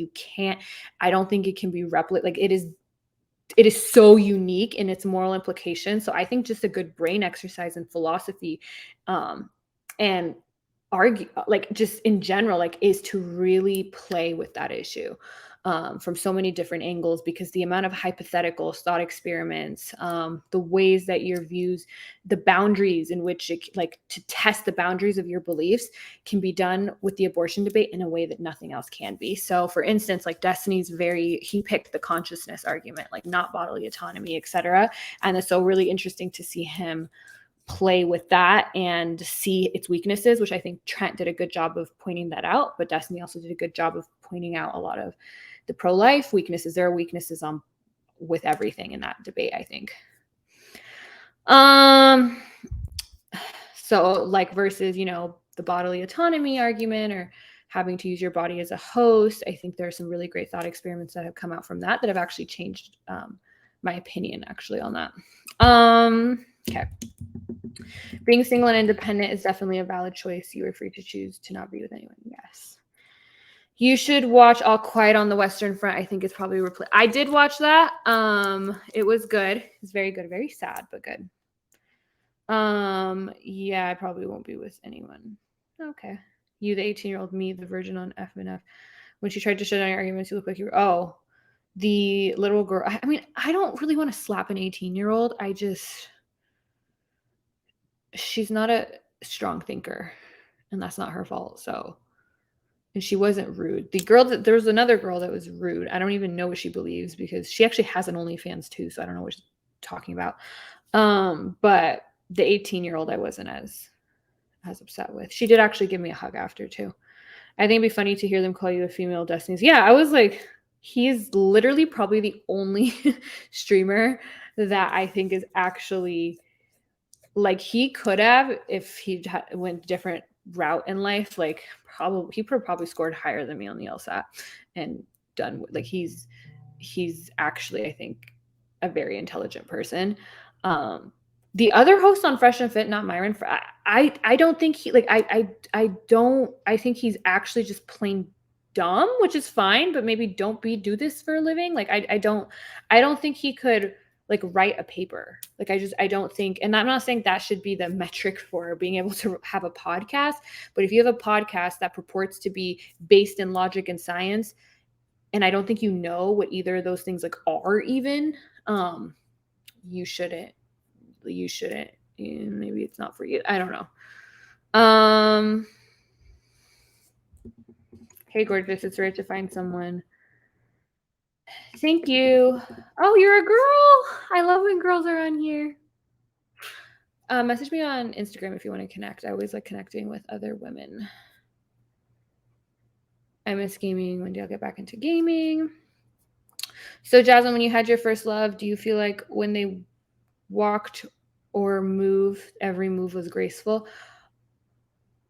I don't think it can be replicated. Like, it is so unique in its moral implications. So I think just a good brain exercise in philosophy, and argue, like, just in general, like, is to really play with that issue from so many different angles, because the amount of hypotheticals, thought experiments, the ways that your views, the boundaries in which to test the boundaries of your beliefs can be done with the abortion debate in a way that nothing else can be. So for instance, like, he picked the consciousness argument, like not bodily autonomy, etc. And it's so really interesting to see him play with that and see its weaknesses, which I think Trent did a good job of pointing that out, but Destiny also did a good job of pointing out a lot of the pro-life weaknesses. There are weaknesses with everything in that debate, I think. So like versus, the bodily autonomy argument or having to use your body as a host, I think there are some really great thought experiments that have come out from that have actually changed my opinion actually on that. Okay. Being single and independent is definitely a valid choice. You are free to choose to not be with anyone. Yes. You should watch All Quiet on the Western Front. I think it's probably I did watch that. It was good. It's very good. Very sad, but good. Yeah, I probably won't be with anyone. Okay. You, the 18-year-old, me, the virgin on F and F. When she tried to shut down your arguments, you look like you were, the little girl. I mean, I don't really want to slap an 18-year-old. She's not a strong thinker, and that's not her fault. So, and she wasn't rude. There was another girl that was rude. I don't even know what she believes, because she actually has an OnlyFans too. So I don't know what she's talking about. But the 18-year-old I wasn't as upset with. She did actually give me a hug after too. I think it'd be funny to hear them call you a female Destinies. Yeah, I was like, he's literally probably the only streamer that I think is actually, like, he could have, if he went different route in life, like, he probably scored higher than me on the LSAT and done, like, he's actually, I think, a very intelligent person. The other host on Fresh and Fit, not Myron, I don't think he, like, I think he's actually just plain dumb, which is fine, but maybe don't do this for a living. Like, I don't think he could, like, write a paper. Like, I don't think, and I'm not saying that should be the metric for being able to have a podcast, but if you have a podcast that purports to be based in logic and science, and I don't think you know what either of those things, like, are even, you shouldn't, maybe it's not for you. I don't know. Hey, gorgeous, it's rare to find someone. Thank you. Oh, you're a girl. I love when girls are on here. Message me on Instagram if you want to connect. I always like connecting with other women. I miss gaming. One day I'll get back into gaming. So, Jasmine, when you had your first love, do you feel like when they walked or moved, every move was graceful?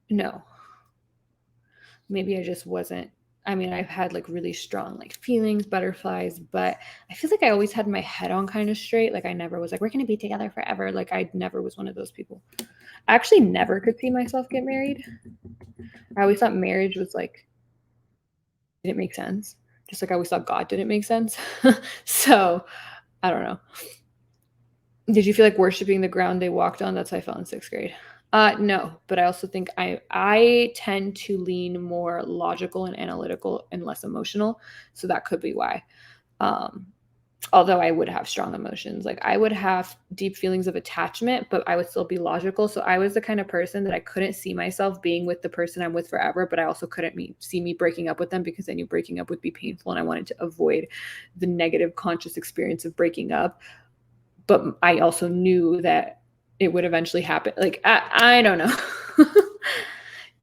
No. Maybe I just wasn't. I mean, I've had, like, really strong, like, feelings, butterflies, but I feel like I always had my head on kind of straight. Like, I never was like, we're going to be together forever. Like, I never was one of those people. I actually never could see myself get married. I always thought marriage was, like, didn't make sense. Just like I always thought God didn't make sense. So, I don't know. Did you feel like worshiping the ground they walked on? That's how I felt in 6th grade. No, but I also think I tend to lean more logical and analytical and less emotional. So that could be why. Although I would have strong emotions, like, I would have deep feelings of attachment, but I would still be logical. So I was the kind of person that I couldn't see myself being with the person I'm with forever, but I also couldn't see me breaking up with them, because I knew breaking up would be painful and I wanted to avoid the negative conscious experience of breaking up. But I also knew that it would eventually happen. Like, I don't know.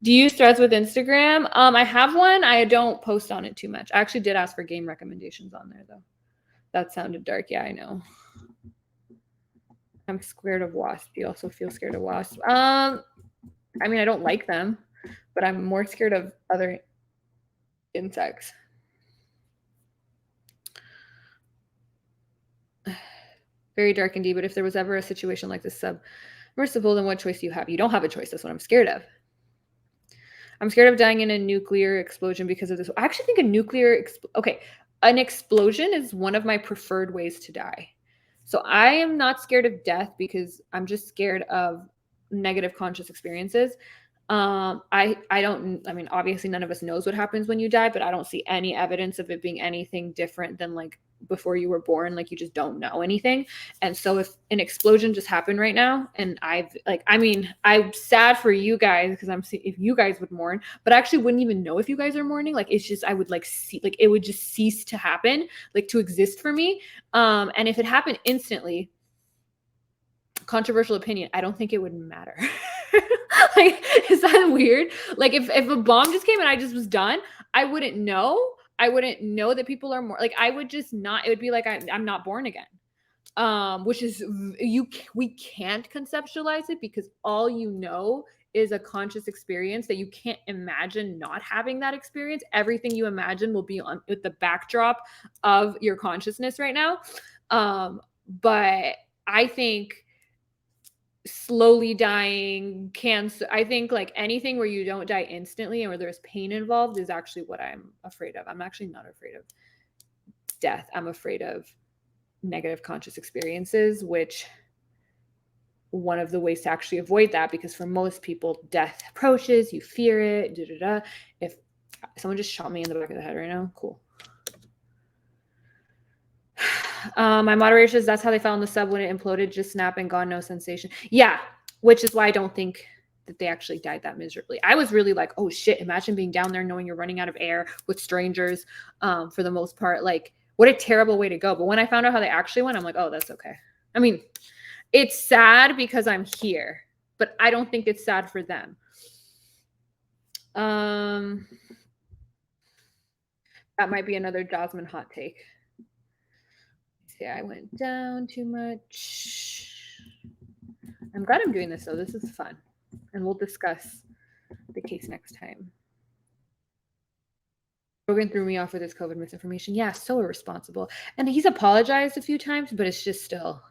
Do you use threads with Instagram? I have one. I don't post on it too much. I actually did ask for game recommendations on there though. That sounded dark. Yeah, I know. I'm scared of wasps. Do you also feel scared of wasps? I mean, I don't like them, but I'm more scared of other insects. Very dark indeed, but if there was ever a situation like this submersible, then what choice do you have? You don't have a choice. That's what I'm scared of. I'm scared of dying in a nuclear explosion because of this. I actually think an explosion is one of my preferred ways to die. So I am not scared of death because I'm just scared of negative conscious experiences. I mean, obviously none of us knows what happens when you die, but I don't see any evidence of it being anything different than like before you were born. Like you just don't know anything. And so if an explosion just happened right now and I'm sad for you guys because if you guys would mourn, but I actually wouldn't even know if you guys are mourning. Like it's just, I would like see, like it would just cease to happen, like to exist for me. And if it happened instantly, controversial opinion, I don't think it would matter. Like, is that weird? Like if a bomb just came and I just was done, I wouldn't know. I wouldn't know that people are more like, I would just not, it would be like I'm not born again. Which is we can't conceptualize it because all you know is a conscious experience that you can't imagine not having that experience. Everything you imagine will be on with the backdrop of your consciousness right now. But I think slowly dying, cancer, I think like anything where you don't die instantly and where there's pain involved is actually what I'm afraid of. I'm actually not afraid of death. I'm afraid of negative conscious experiences, which one of the ways to actually avoid that, because for most people death approaches, you fear it, if someone just shot me in the back of the head right now, cool. My moderator says that's how they found the sub when it imploded, just snap and gone, no sensation. Yeah, which is why I don't think that they actually died that miserably. I was really like, oh shit, imagine being down there knowing you're running out of air with strangers, for the most part. Like, what a terrible way to go. But when I found out how they actually went, I'm like, oh, that's okay. I mean, it's sad because I'm here, but I don't think it's sad for them. That might be another Jasmine hot take. Yeah, I went down too much. I'm glad I'm doing this though. This is fun. And we'll discuss the case next time. Rogan threw me off with his COVID misinformation. Yeah, so irresponsible. And he's apologized a few times, but it's just still,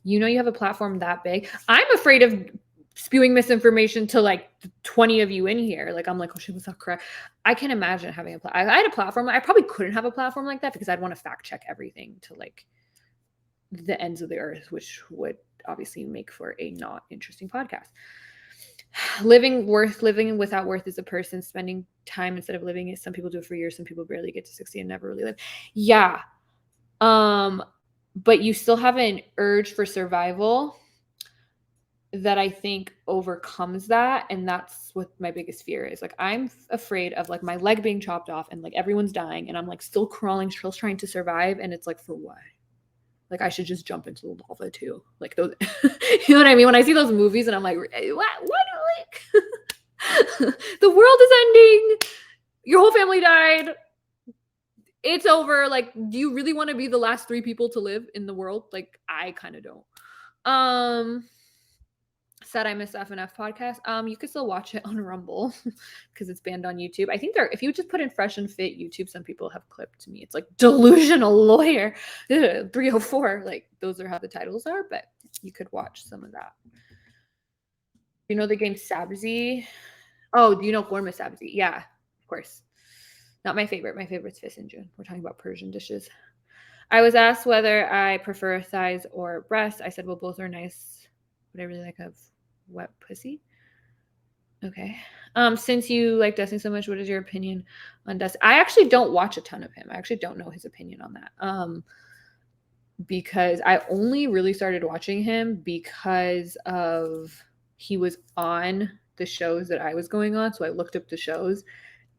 you know, you have a platform that big. I'm afraid of spewing misinformation to like 20 of you in here. Like, I'm like, oh shit, was that correct? I can imagine having I had a platform. I probably couldn't have a platform like that because I'd want to fact check everything to like the ends of the earth, which would obviously make for a not interesting podcast. Living without worth is a person spending time instead of living it. Some people do it for years. Some people barely get to 60 and never really live. Yeah. But you still have an urge for survival that I think overcomes that. And that's what my biggest fear is. Like, I'm afraid of like my leg being chopped off and like everyone's dying and I'm like still crawling, still trying to survive. And it's like, for what? Like, I should just jump into the lava too. Like those, you know what I mean? When I see those movies and I'm like, what like, the world is ending. Your whole family died. It's over. Like, do you really want to be the last 3 people to live in the world? Like, I kind of don't. Said I missed FNF podcast. You can still watch it on Rumble because it's banned on YouTube. I think if you just put in fresh and fit YouTube, some people have clipped me. It's like delusional lawyer 304. Like, those are how the titles are, but you could watch some of that. You know the game Sabzi? Oh, do you know Gorma Sabzi? Yeah, of course. Not my favorite. My favorite's Fist in June. We're talking about Persian dishes. I was asked whether I prefer thighs or breasts. I said, well, both are nice. But I really like a wet pussy. Okay. Since you like Dustin so much, what is your opinion on Dustin? I actually don't watch a ton of him. I actually don't know his opinion on that. Because I only really started watching him because of he was on the shows that I was going on. So I looked up the shows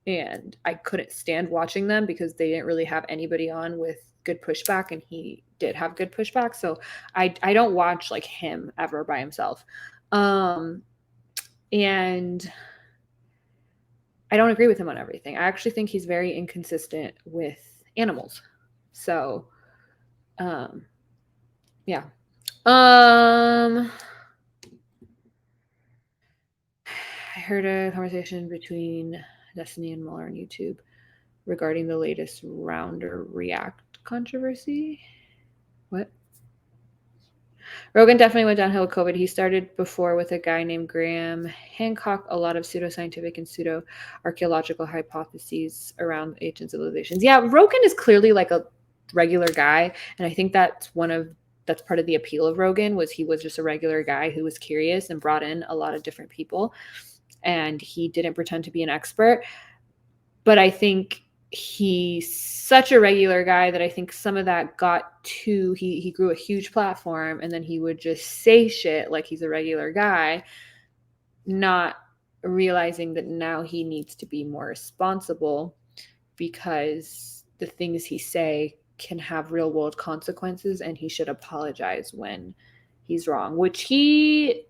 and I couldn't stand watching them because they didn't really have anybody on with good pushback, and he did have good pushback. So I don't watch like him ever by himself. And I don't agree with him on everything. I actually think he's very inconsistent with animals. So, yeah. I heard a conversation between Destiny and Mueller on YouTube regarding the latest Rounder React controversy. What? Rogan definitely went downhill with COVID. He started before with a guy named Graham Hancock, a lot of pseudoscientific and pseudo archaeological hypotheses around ancient civilizations. Yeah, Rogan is clearly like a regular guy, and I think that's part of the appeal of Rogan was he was just a regular guy who was curious and brought in a lot of different people, and he didn't pretend to be an expert. But I think he's such a regular guy that I think some of that got to he grew a huge platform, and then he would just say shit like he's a regular guy, not realizing that now he needs to be more responsible because the things he say can have real world consequences, and he should apologize when he's wrong, which he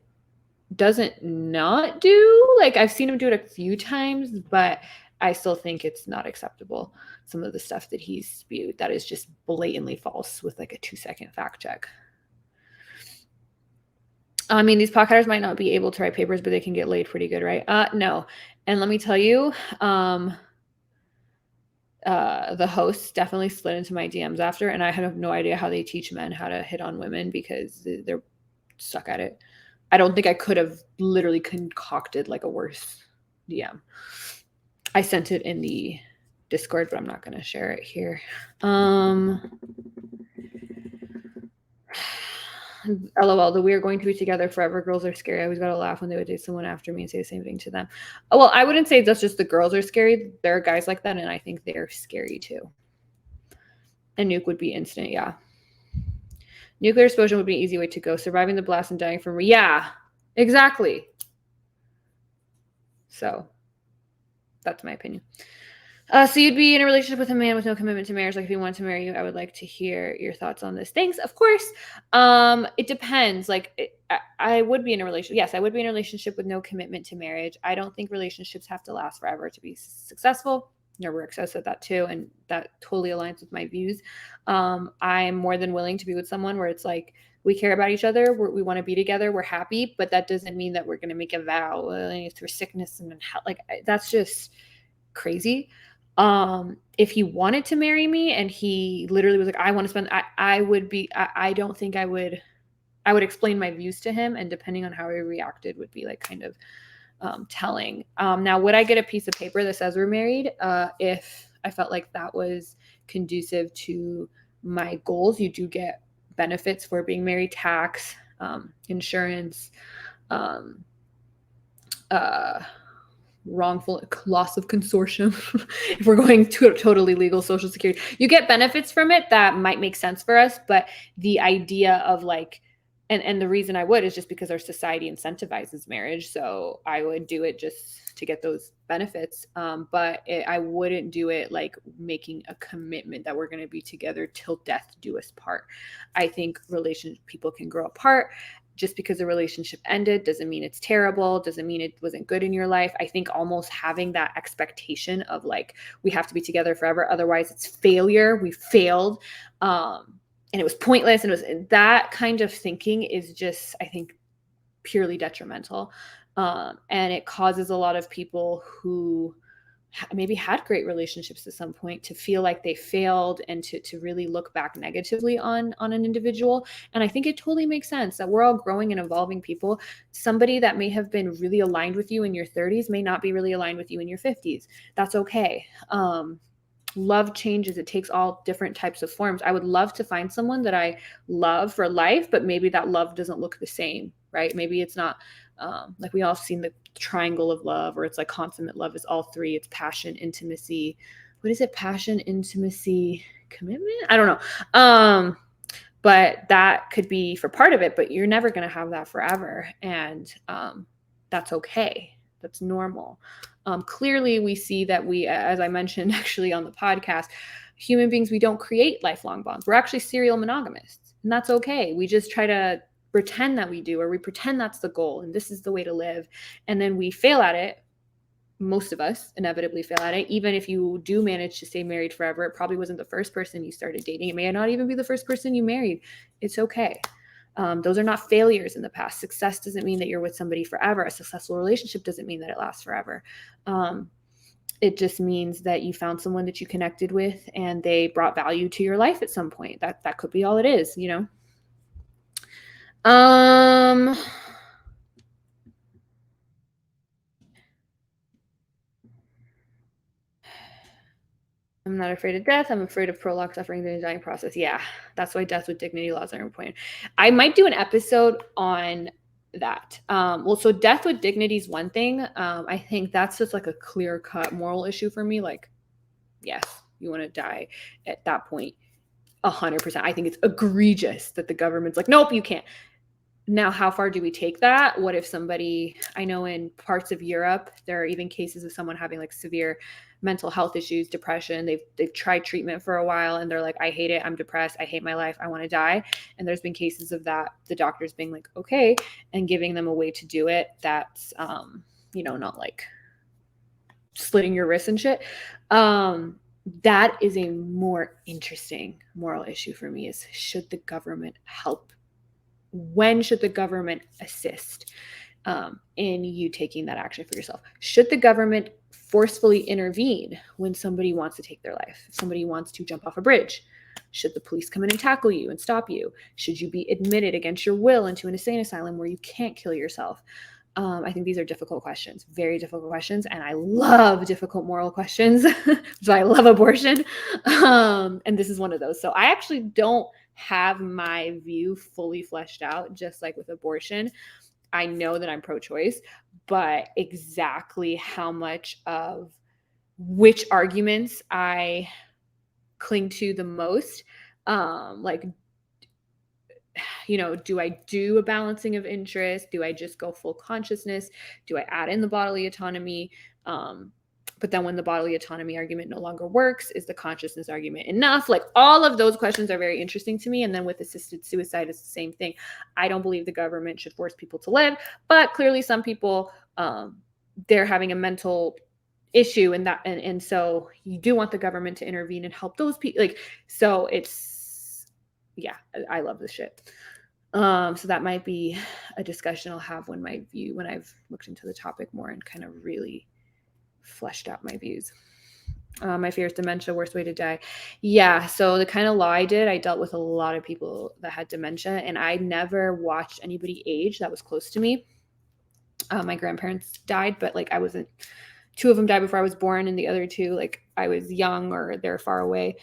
doesn't not do. Like I've seen him do it a few times, but I still think it's not acceptable. Some of the stuff that he's spewed that is just blatantly false with like a 2-second fact check. I mean, these podcasters might not be able to write papers, but they can get laid pretty good, right? No. And let me tell you, the hosts definitely slid into my DMs after, and I have no idea how they teach men how to hit on women because they're stuck at it. I don't think I could have literally concocted like a worse DM. I sent it in the Discord, but I'm not going to share it here. LOL, the we are going to be together forever girls are scary. I always got to laugh when they would date someone after me and say the same thing to them. Well, I wouldn't say that's just the girls are scary. There are guys like that, and I think they're scary too. And nuke would be instant, yeah. Nuclear explosion would be an easy way to go. Surviving the blast and dying from... Yeah, exactly. So, that's my opinion. So you'd be in a relationship with a man with no commitment to marriage. Like if he wanted to marry you, I would like to hear your thoughts on this. Thanks. Of course. It depends. Like I would be in a relationship. Yes, I would be in a relationship with no commitment to marriage. I don't think relationships have to last forever to be successful. Nerworks, I said that too, and that totally aligns with my views. I'm more than willing to be with someone where it's like we care about each other, we want to be together, we're happy, but that doesn't mean that we're going to make a vow through sickness and health. Like that's just crazy. If he wanted to marry me and he literally was like, I want to spend, I would be, I don't think I would explain my views to him, and depending on how he reacted would be like kind of telling. Now, would I get a piece of paper that says we're married? If I felt like that was conducive to my goals. You do get benefits for being married, tax, insurance, wrongful loss of consortium. If we're going to totally legal, Social Security, you get benefits from it that might make sense for us. But the idea of like, and the reason I would is just because our society incentivizes marriage. So I would do it just to get those benefits. But I wouldn't do it like making a commitment that we're going to be together till death do us part. I think people can grow apart. Just because a relationship ended doesn't mean it's terrible, doesn't mean it wasn't good in your life. I think almost having that expectation of like, we have to be together forever, otherwise it's failure, we failed, and it was pointless, and it was that kind of thinking is just, I think, purely detrimental. And it causes a lot of people who maybe had great relationships at some point to feel like they failed and to really look back negatively on an individual. And I think it totally makes sense that we're all growing and evolving people. Somebody that may have been really aligned with you in your 30s may not be really aligned with you in your 50s. That's okay. Love changes. It takes all different types of forms. I would love to find someone that I love for life, but maybe that love doesn't look the same, right? Maybe it's not like we all seen the triangle of love, or it's like consummate love is all three. It's passion, intimacy. What is it? Passion, intimacy, commitment? I don't know. But that could be for part of it, but you're never going to have that forever. And that's okay. That's normal. Clearly, we see that we, as I mentioned actually on the podcast, human beings, we don't create lifelong bonds. We're actually serial monogamists, and that's okay. We just try to pretend that we do, or we pretend that's the goal and this is the way to live. And then we fail at it. most of us inevitably fail at it. Even if you do manage to stay married forever, it probably wasn't the first person you started dating. It may not even be the first person you married. It's okay. Those are not failures in the past. Success doesn't mean that you're with somebody forever. A successful relationship doesn't mean that it lasts forever. It just means that you found someone that you connected with and they brought value to your life at some point. That could be all it is, you know? I'm not afraid of death. I'm afraid of prolonged suffering during the dying process. Yeah, that's why death with dignity laws are important. I might do an episode on that. Well, so death with dignity is one thing. I think that's just like a clear cut moral issue for me. Like, yes, you want to die at that point. 100%. I think it's egregious that the government's like, nope, you can't. Now, how far do we take that? What if somebody, I know in parts of Europe, there are even cases of someone having like severe mental health issues, depression. They've tried treatment for a while and they're like, I hate it. I'm depressed. I hate my life. I want to die. And there's been cases of that, the doctors being like, okay, and giving them a way to do it. That's, not like slitting your wrists and shit. That is a more interesting moral issue for me is should the government help? When should the government assist in you taking that action for yourself? Should the government forcefully intervene when somebody wants to take their life? If somebody wants to jump off a bridge, should the police come in and tackle you and stop you? Should you be admitted against your will into an insane asylum where you can't kill yourself? I think these are difficult questions, very difficult questions, and I love difficult moral questions. So I love abortion, and this is one of those. So I actually don't have my view fully fleshed out, just like with abortion. I know that I'm pro-choice, but exactly how much of which arguments I cling to the most, do I do a balancing of interest? Do I just go full consciousness? Do I add in the bodily autonomy? But then when the bodily autonomy argument no longer works, is the consciousness argument enough? Like all of those questions are very interesting to me. And then with assisted suicide, it's the same thing. I don't believe the government should force people to live, but clearly some people, they're having a mental issue and so you do want the government to intervene and help those people. Like, so it's, yeah, I love this shit. So that might be a discussion I'll have when I've looked into the topic more and kind of really fleshed out my views. My fear is dementia, worst way to die. Yeah, so the kind of law I did, I dealt with a lot of people that had dementia, and I never watched anybody age that was close to me. My grandparents died, but like I wasn't, two of them died before I was born, and the other two, like I was young or they're far away.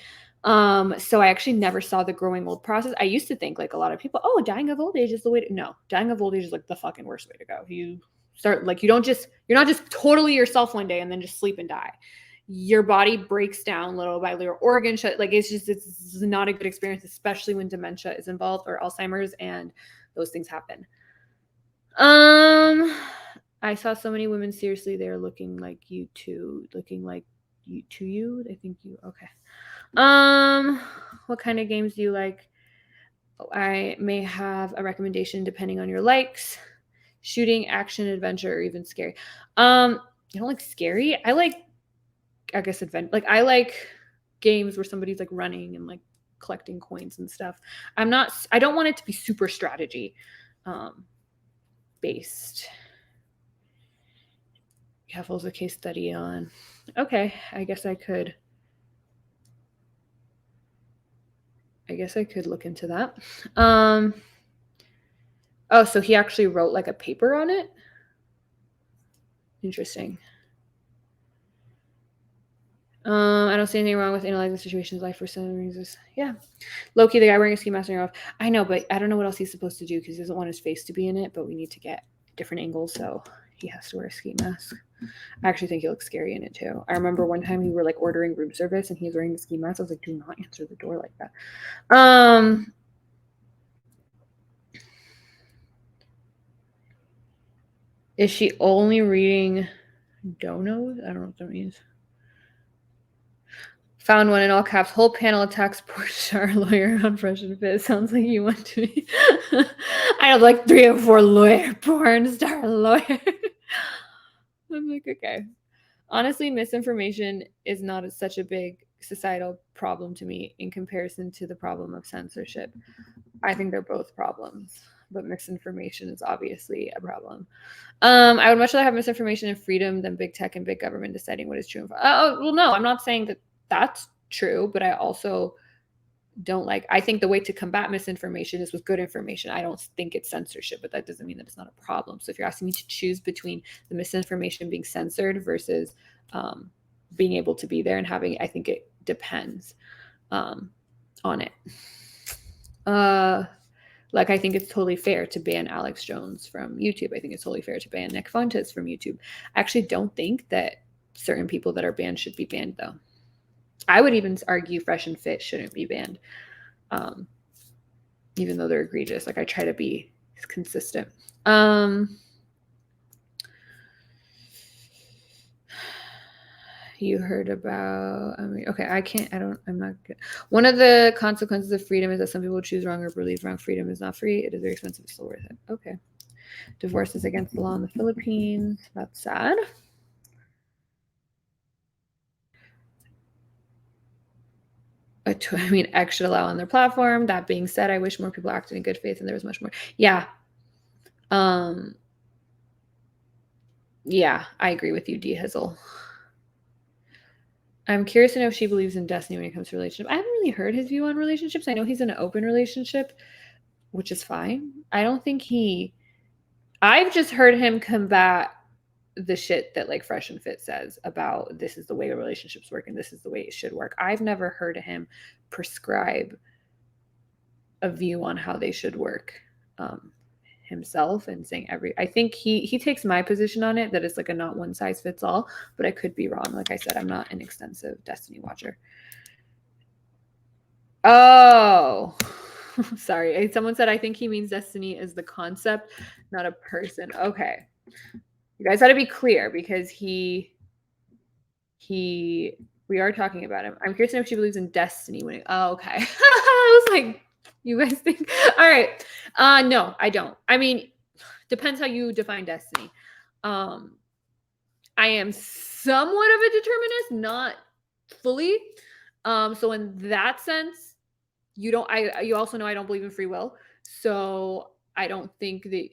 So I actually never saw the growing old process. I used to think like a lot of people, oh, dying of old age is the way to, no, dying of old age is like the fucking worst way to go. You start like, you're not just totally yourself one day and then just sleep and die. Your body breaks down little by little, organ shut. Like it's not a good experience, especially when dementia is involved or Alzheimer's and those things happen. I saw so many women, seriously, they're looking like you too, I think you, okay. What kind of games do you like? I may have a recommendation depending on your likes. Shooting, action, adventure, or even scary. I don't like scary. I like, I guess, adventure. Like I like games where somebody's like running and like collecting coins and stuff. I don't want it to be super strategy based. Heffel's a case study on. Okay, I guess I could look into that. Oh, so he actually wrote like a paper on it? Interesting. I don't see anything wrong with analyzing situations life for some reasons. Yeah. Loki, the guy wearing a ski mask off. I know, but I don't know what else he's supposed to do because he doesn't want his face to be in it, but we need to get different angles, so he has to wear a ski mask. I actually think he looks scary in it too. I remember one time we were like ordering room service and he was wearing the ski mask. I was like, do not answer the door like that. Is she only reading donos? I don't know what that means. Found one in all caps. Whole panel attacks poor star lawyer on Fresh and Fit. Sounds like you want to be. I have like 3 or 4 lawyer porn star lawyer. I'm like, okay. Honestly, misinformation is not such a big societal problem to me in comparison to the problem of censorship. I think they're both problems, but misinformation is obviously a problem. I would much rather have misinformation and freedom than big tech and big government deciding what is true and false. Oh, well, no, I'm not saying that that's true, but I also don't like, I think the way to combat misinformation is with good information. I don't think it's censorship, but that doesn't mean that it's not a problem. So if you're asking me to choose between the misinformation being censored versus being able to be there and having, I think it depends on it. Like, I think it's totally fair to ban Alex Jones from YouTube. I think it's totally fair to ban Nick Fuentes from YouTube. I actually don't think that certain people that are banned should be banned, though. I would even argue Fresh and Fit shouldn't be banned, even though they're egregious. Like, I try to be consistent. You heard about, okay, I'm not good. One of the consequences of freedom is that some people choose wrong or believe wrong. Freedom is not free. It is very expensive. It's still worth it. Okay. Divorce is against the law in the Philippines. That's sad. I mean, X should allow on their platform. That being said, I wish more people acted in good faith and there was much more. Yeah. Yeah, I agree with you, D. Hizzle. I'm curious to know if she believes in destiny when it comes to relationship. I haven't really heard his view on relationships. I know he's in an open relationship, which is fine. I don't think I've just heard him combat the shit that like Fresh and Fit says about this is the way relationships work and this is the way it should work. I've never heard him prescribe a view on how they should work himself and saying I think he takes my position on it, that it's like a not one size fits all, but I could be wrong. Like I said, I'm not an extensive Destiny watcher. Oh, sorry. Someone said I think he means Destiny is the concept, not a person. Okay. You guys got to be clear because we are talking about him. I'm curious to know if she believes in destiny winning. Oh, okay. I was like, you guys think? All right. No, I don't. I mean, depends how you define destiny. I am somewhat of a determinist, not fully. So in that sense, you also know I don't believe in free will. So I don't think that,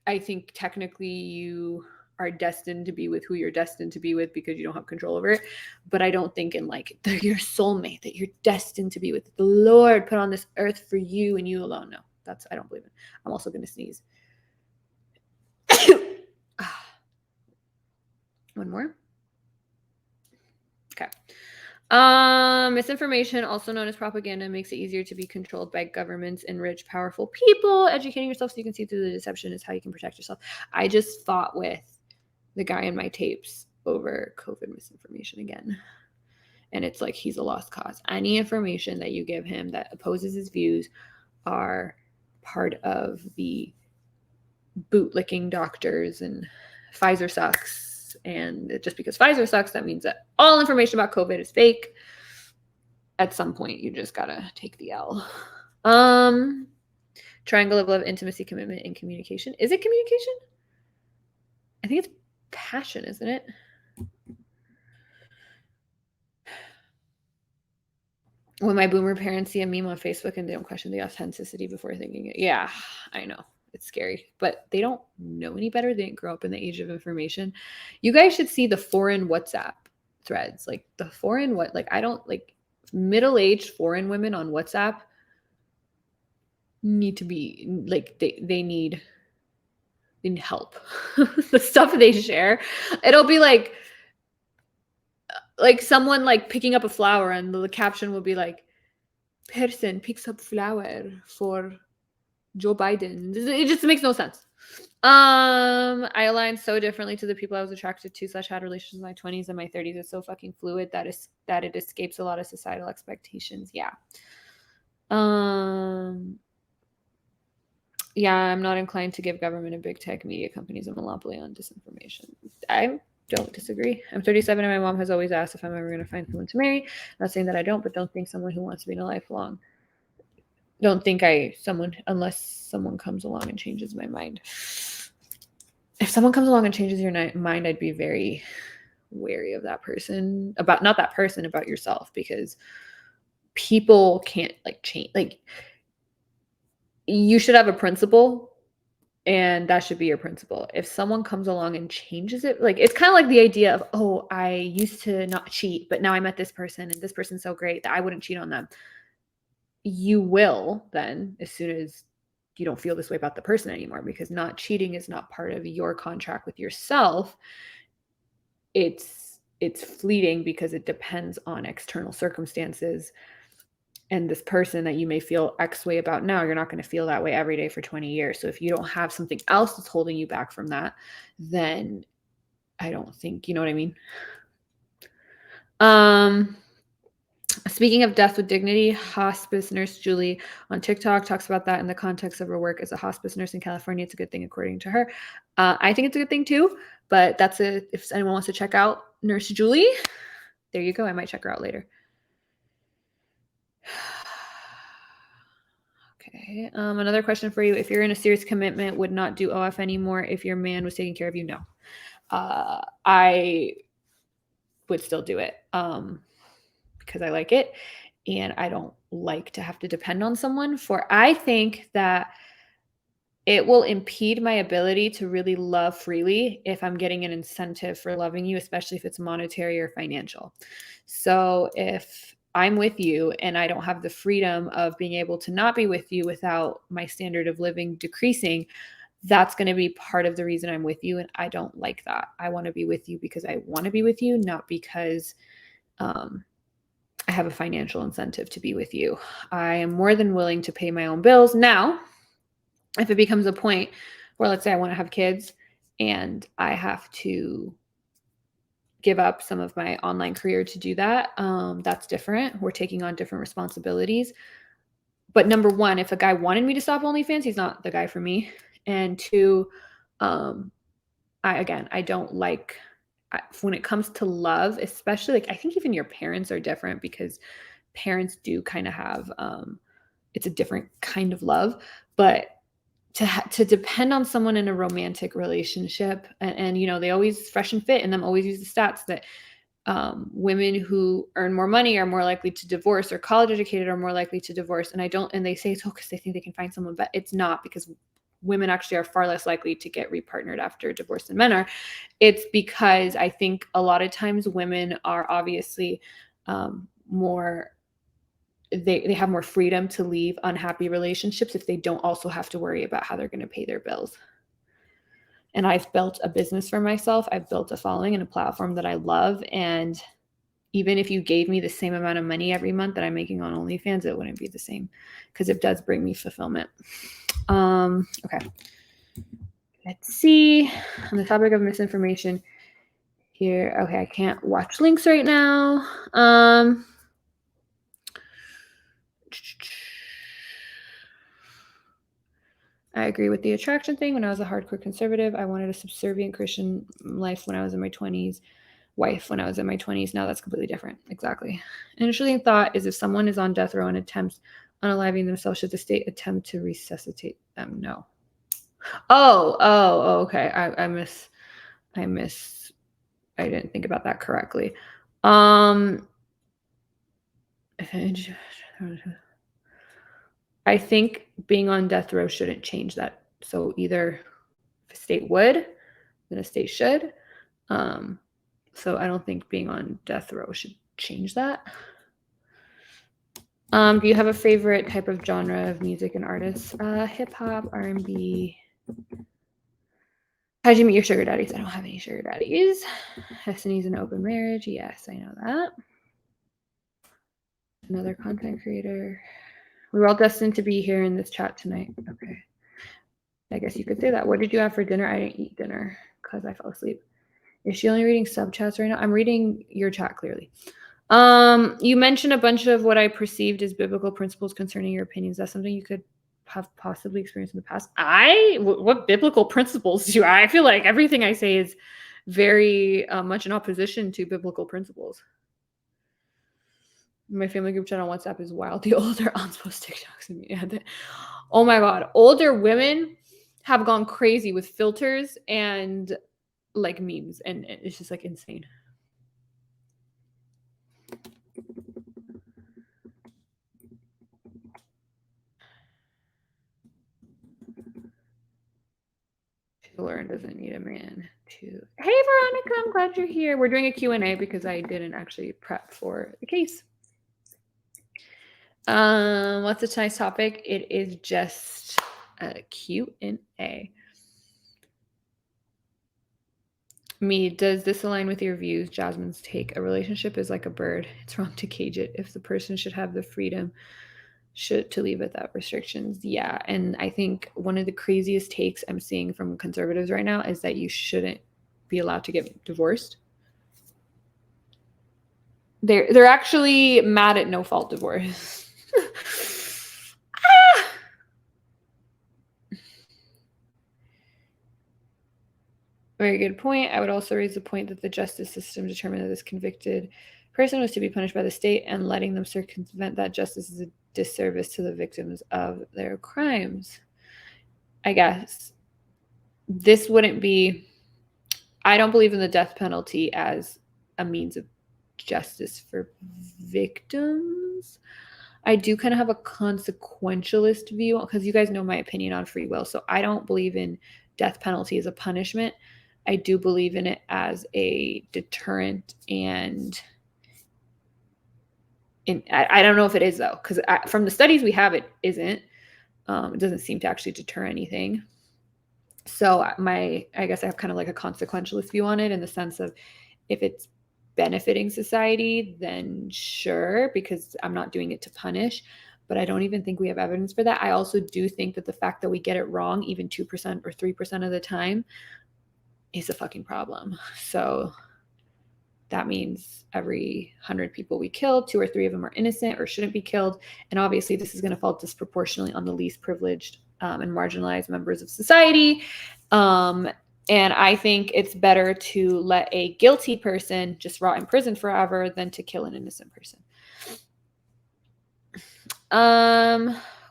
I think technically you are destined to be with who you're destined to be with because you don't have control over it. But I don't think in like they're your soulmate that you're destined to be with. The Lord put on this earth for you and you alone. No, I don't believe it. I'm also going to sneeze. One more. Okay. Misinformation, also known as propaganda, makes it easier to be controlled by governments and rich, powerful people. Educating yourself so you can see through the deception is how you can protect yourself. I just fought with the guy in my tapes over COVID misinformation again. And it's like he's a lost cause. Any information that you give him that opposes his views are part of the bootlicking doctors and Pfizer sucks. And just because Pfizer sucks, that means that all information about COVID is fake. At some point, you just gotta take the L. Triangle of love, intimacy, commitment, and communication. Is it communication? I think it's passion, isn't it? When my boomer parents see a meme on Facebook and they don't question the authenticity before thinking it. Yeah, I know. It's scary, but they don't know any better. They didn't grow up in the age of information. You guys should see the foreign WhatsApp threads. Like the foreign I don't like middle-aged foreign women on WhatsApp need to be like they need help. The stuff they share, it'll be like someone like picking up a flower and the caption will be like, person picks up flower for Joe Biden. It just makes no sense. I align so differently to the people I was attracted to / had relationships in my 20s and my 30s. It's so fucking fluid that it escapes a lot of societal expectations. Yeah. Yeah, I'm not inclined to give government and big tech media companies a monopoly on disinformation. I don't disagree. I'm 37 and my mom has always asked if I'm ever going to find someone to marry. Not saying that I don't, but don't think someone who wants to be in a lifelong. Don't think unless someone comes along and changes my mind. If someone comes along and changes your mind, I'd be very wary of that person, about not that person, about yourself, because people can't like change. Like, you should have a principle, and that should be your principle. If someone comes along and changes it, like, it's kind of like the idea of, oh, I used to not cheat, but now I met this person and this person's so great that I wouldn't cheat on them. You will then, as soon as you don't feel this way about the person anymore, because not cheating is not part of your contract with yourself. It's fleeting because it depends on external circumstances. And this person that you may feel X way about now, you're not going to feel that way every day for 20 years. So if you don't have something else that's holding you back from that, then I don't think, you know what I mean? Speaking of death with dignity, hospice nurse Julie on TikTok talks about that in the context of her work as a hospice nurse in California. It's a good thing, according to her. I think it's a good thing too, but if anyone wants to check out Nurse Julie, there you go. I might check her out later. Okay. Another question for you. If you're in a serious commitment, would not do OF anymore if your man was taking care of you? No. I would still do it because I like it, and I don't like to have to depend on someone. I think that it will impede my ability to really love freely if I'm getting an incentive for loving you, especially if it's monetary or financial. So if I'm with you and I don't have the freedom of being able to not be with you without my standard of living decreasing, that's going to be part of the reason I'm with you. And I don't like that. I want to be with you because I want to be with you, not because I have a financial incentive to be with you. I am more than willing to pay my own bills. Now, if it becomes a point where, let's say I want to have kids and I have to give up some of my online career to do that, that's different. We're taking on different responsibilities. But number one, if a guy wanted me to stop OnlyFans, he's not the guy for me. And two, I don't like, when it comes to love, especially, like, I think even your parents are different, because parents do kind of have, it's a different kind of love. But to depend on someone in a romantic relationship, and they always Fresh and Fit and them always use the stats that women who earn more money are more likely to divorce, or college educated are more likely to divorce. And they say it's because they think they can find someone, but it's not, because women actually are far less likely to get repartnered after divorce than men are. It's because I think a lot of times women are obviously more, they have more freedom to leave unhappy relationships if they don't also have to worry about how they're going to pay their bills. And I've built a business for myself. I've built a following and a platform that I love. And even if you gave me the same amount of money every month that I'm making on OnlyFans, it wouldn't be the same, because it does bring me fulfillment. Okay. Let's see. On the topic of misinformation here. Okay, I can't watch links right now. I agree with the attraction thing. When I was a hardcore conservative, I wanted a subservient Christian life when I was in my 20s, wife when I was in my 20s. Now that's completely different. Exactly. An interesting thought is, if someone is on death row and attempts unaliving themselves, should the state attempt to resuscitate them? No. Oh, okay. I didn't think about that correctly. I think being on death row shouldn't change that. So either if a state would, then a state should. So I don't think being on death row should change that. Do you have a favorite type of genre of music and artists? Hip hop, R&B. How'd you meet your sugar daddies? I don't have any sugar daddies. Destiny's an open marriage. Yes, I know that. Another content creator. We were all destined to be here in this chat tonight. Okay. I guess you could say that. What did you have for dinner? I didn't eat dinner because I fell asleep. Is she only reading sub chats right now? I'm reading your chat clearly. You mentioned a bunch of what I perceived as biblical principles concerning your opinions. That's something you could have possibly experienced in the past. What biblical principles do I feel like everything I say is very much in opposition to biblical principles. My family group chat on WhatsApp is wildly older. I'm supposed to TikToks and me. Oh my God. Older women have gone crazy with filters and like memes, and it's just like insane. Lauren doesn't need a man to. Hey, Veronica, I'm glad you're here. We're doing a Q&A because I didn't actually prep for the case. What's tonight's topic? It is just a Q&A. Me, does this align with your views? Jasmine's take. A relationship is like a bird. It's wrong to cage it. If the person should have the freedom to leave without restrictions. Yeah. And I think one of the craziest takes I'm seeing from conservatives right now is that you shouldn't be allowed to get divorced. They're actually mad at no fault divorce. Very good point. I would also raise the point that the justice system determined that this convicted person was to be punished by the state, and letting them circumvent that justice is a disservice to the victims of their crimes. I guess this wouldn't be. I don't believe in the death penalty as a means of justice for victims. I do kind of have a consequentialist view because you guys know my opinion on free will. So I don't believe in death penalty as a punishment. I do believe in it as a deterrent, and I don't know if it is though, because from the studies we have, it isn't. It doesn't seem to actually deter anything. So I guess I have kind of like a consequentialist view on it, in the sense of if it's benefiting society, then sure, because I'm not doing it to punish. But I don't even think we have evidence for that. I also do think that the fact that we get it wrong even 2% or 3% of the time is a fucking problem. So that means every 100 people we kill, 2 or 3 of them are innocent or shouldn't be killed. And obviously this is going to fall disproportionately on the least privileged and marginalized members of society. And I think it's better to let a guilty person just rot in prison forever than to kill an innocent person.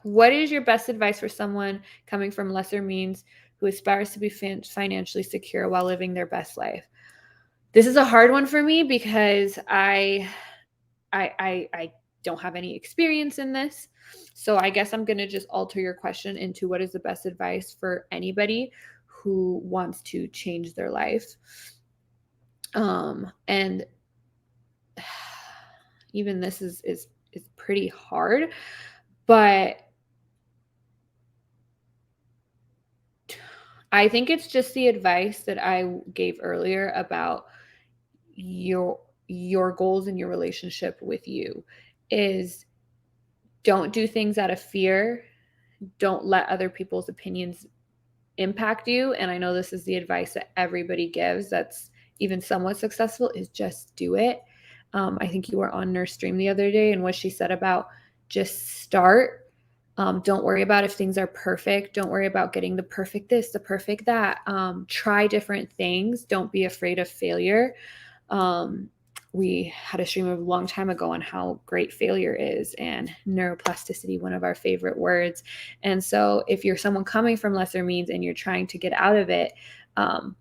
What is your best advice for someone coming from lesser means who aspires to be financially secure while living their best life? This is a hard one for me because I don't have any experience in this. So I guess I'm going to just alter your question into what is the best advice for anybody who wants to change their life. And even this is pretty hard, but I think it's just the advice that I gave earlier about your goals and your relationship with you is don't do things out of fear. Don't let other people's opinions impact you. And I know this is the advice that everybody gives that's even somewhat successful, is just do it. I think you were on Nurse Stream the other day, and what she said about just start. Don't worry about if things are perfect. Don't worry about getting the perfect this, the perfect that. Try different things. Don't be afraid of failure. We had a stream a long time ago on how great failure is, and neuroplasticity, one of our favorite words. And so if you're someone coming from lesser means and you're trying to get out of it,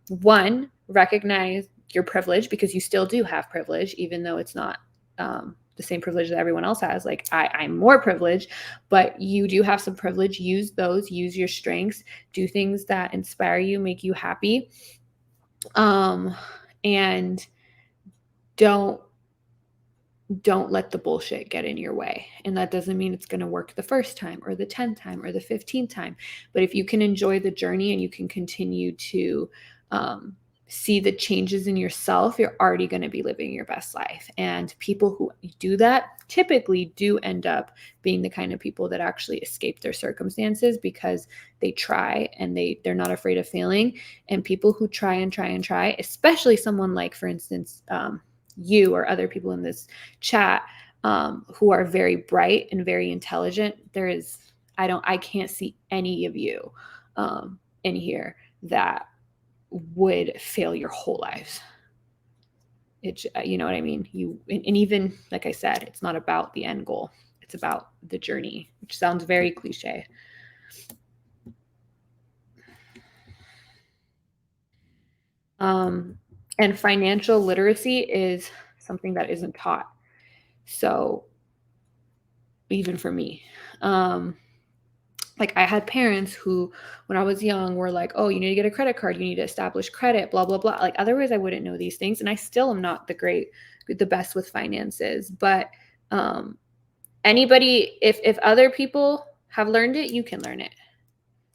one, recognize your privilege, because you still do have privilege, even though it's not the same privilege that everyone else has. Like I'm more privileged, but you do have some privilege. Use those, use your strengths, do things that inspire you, make you happy. And don't let the bullshit get in your way. And that doesn't mean it's going to work the first time or the 10th time or the 15th time. But if you can enjoy the journey and you can continue to see the changes in yourself, you're already going to be living your best life. And people who do that typically do end up being the kind of people that actually escape their circumstances because they try and they're not afraid of failing. And people who try and try and try, especially someone like, for instance, you or other people in this chat who are very bright and very intelligent, I can't see any of you in here that would fail your whole lives. You know what I mean? And even like I said, it's not about the end goal. It's about the journey, which sounds very cliche. And financial literacy is something that isn't taught. So even for me, Like I had parents who, when I was young, were like, oh, you need to get a credit card, you need to establish credit, blah, blah, blah. Like otherwise I wouldn't know these things. And I still am not the best with finances. But anybody, if other people have learned it, you can learn it.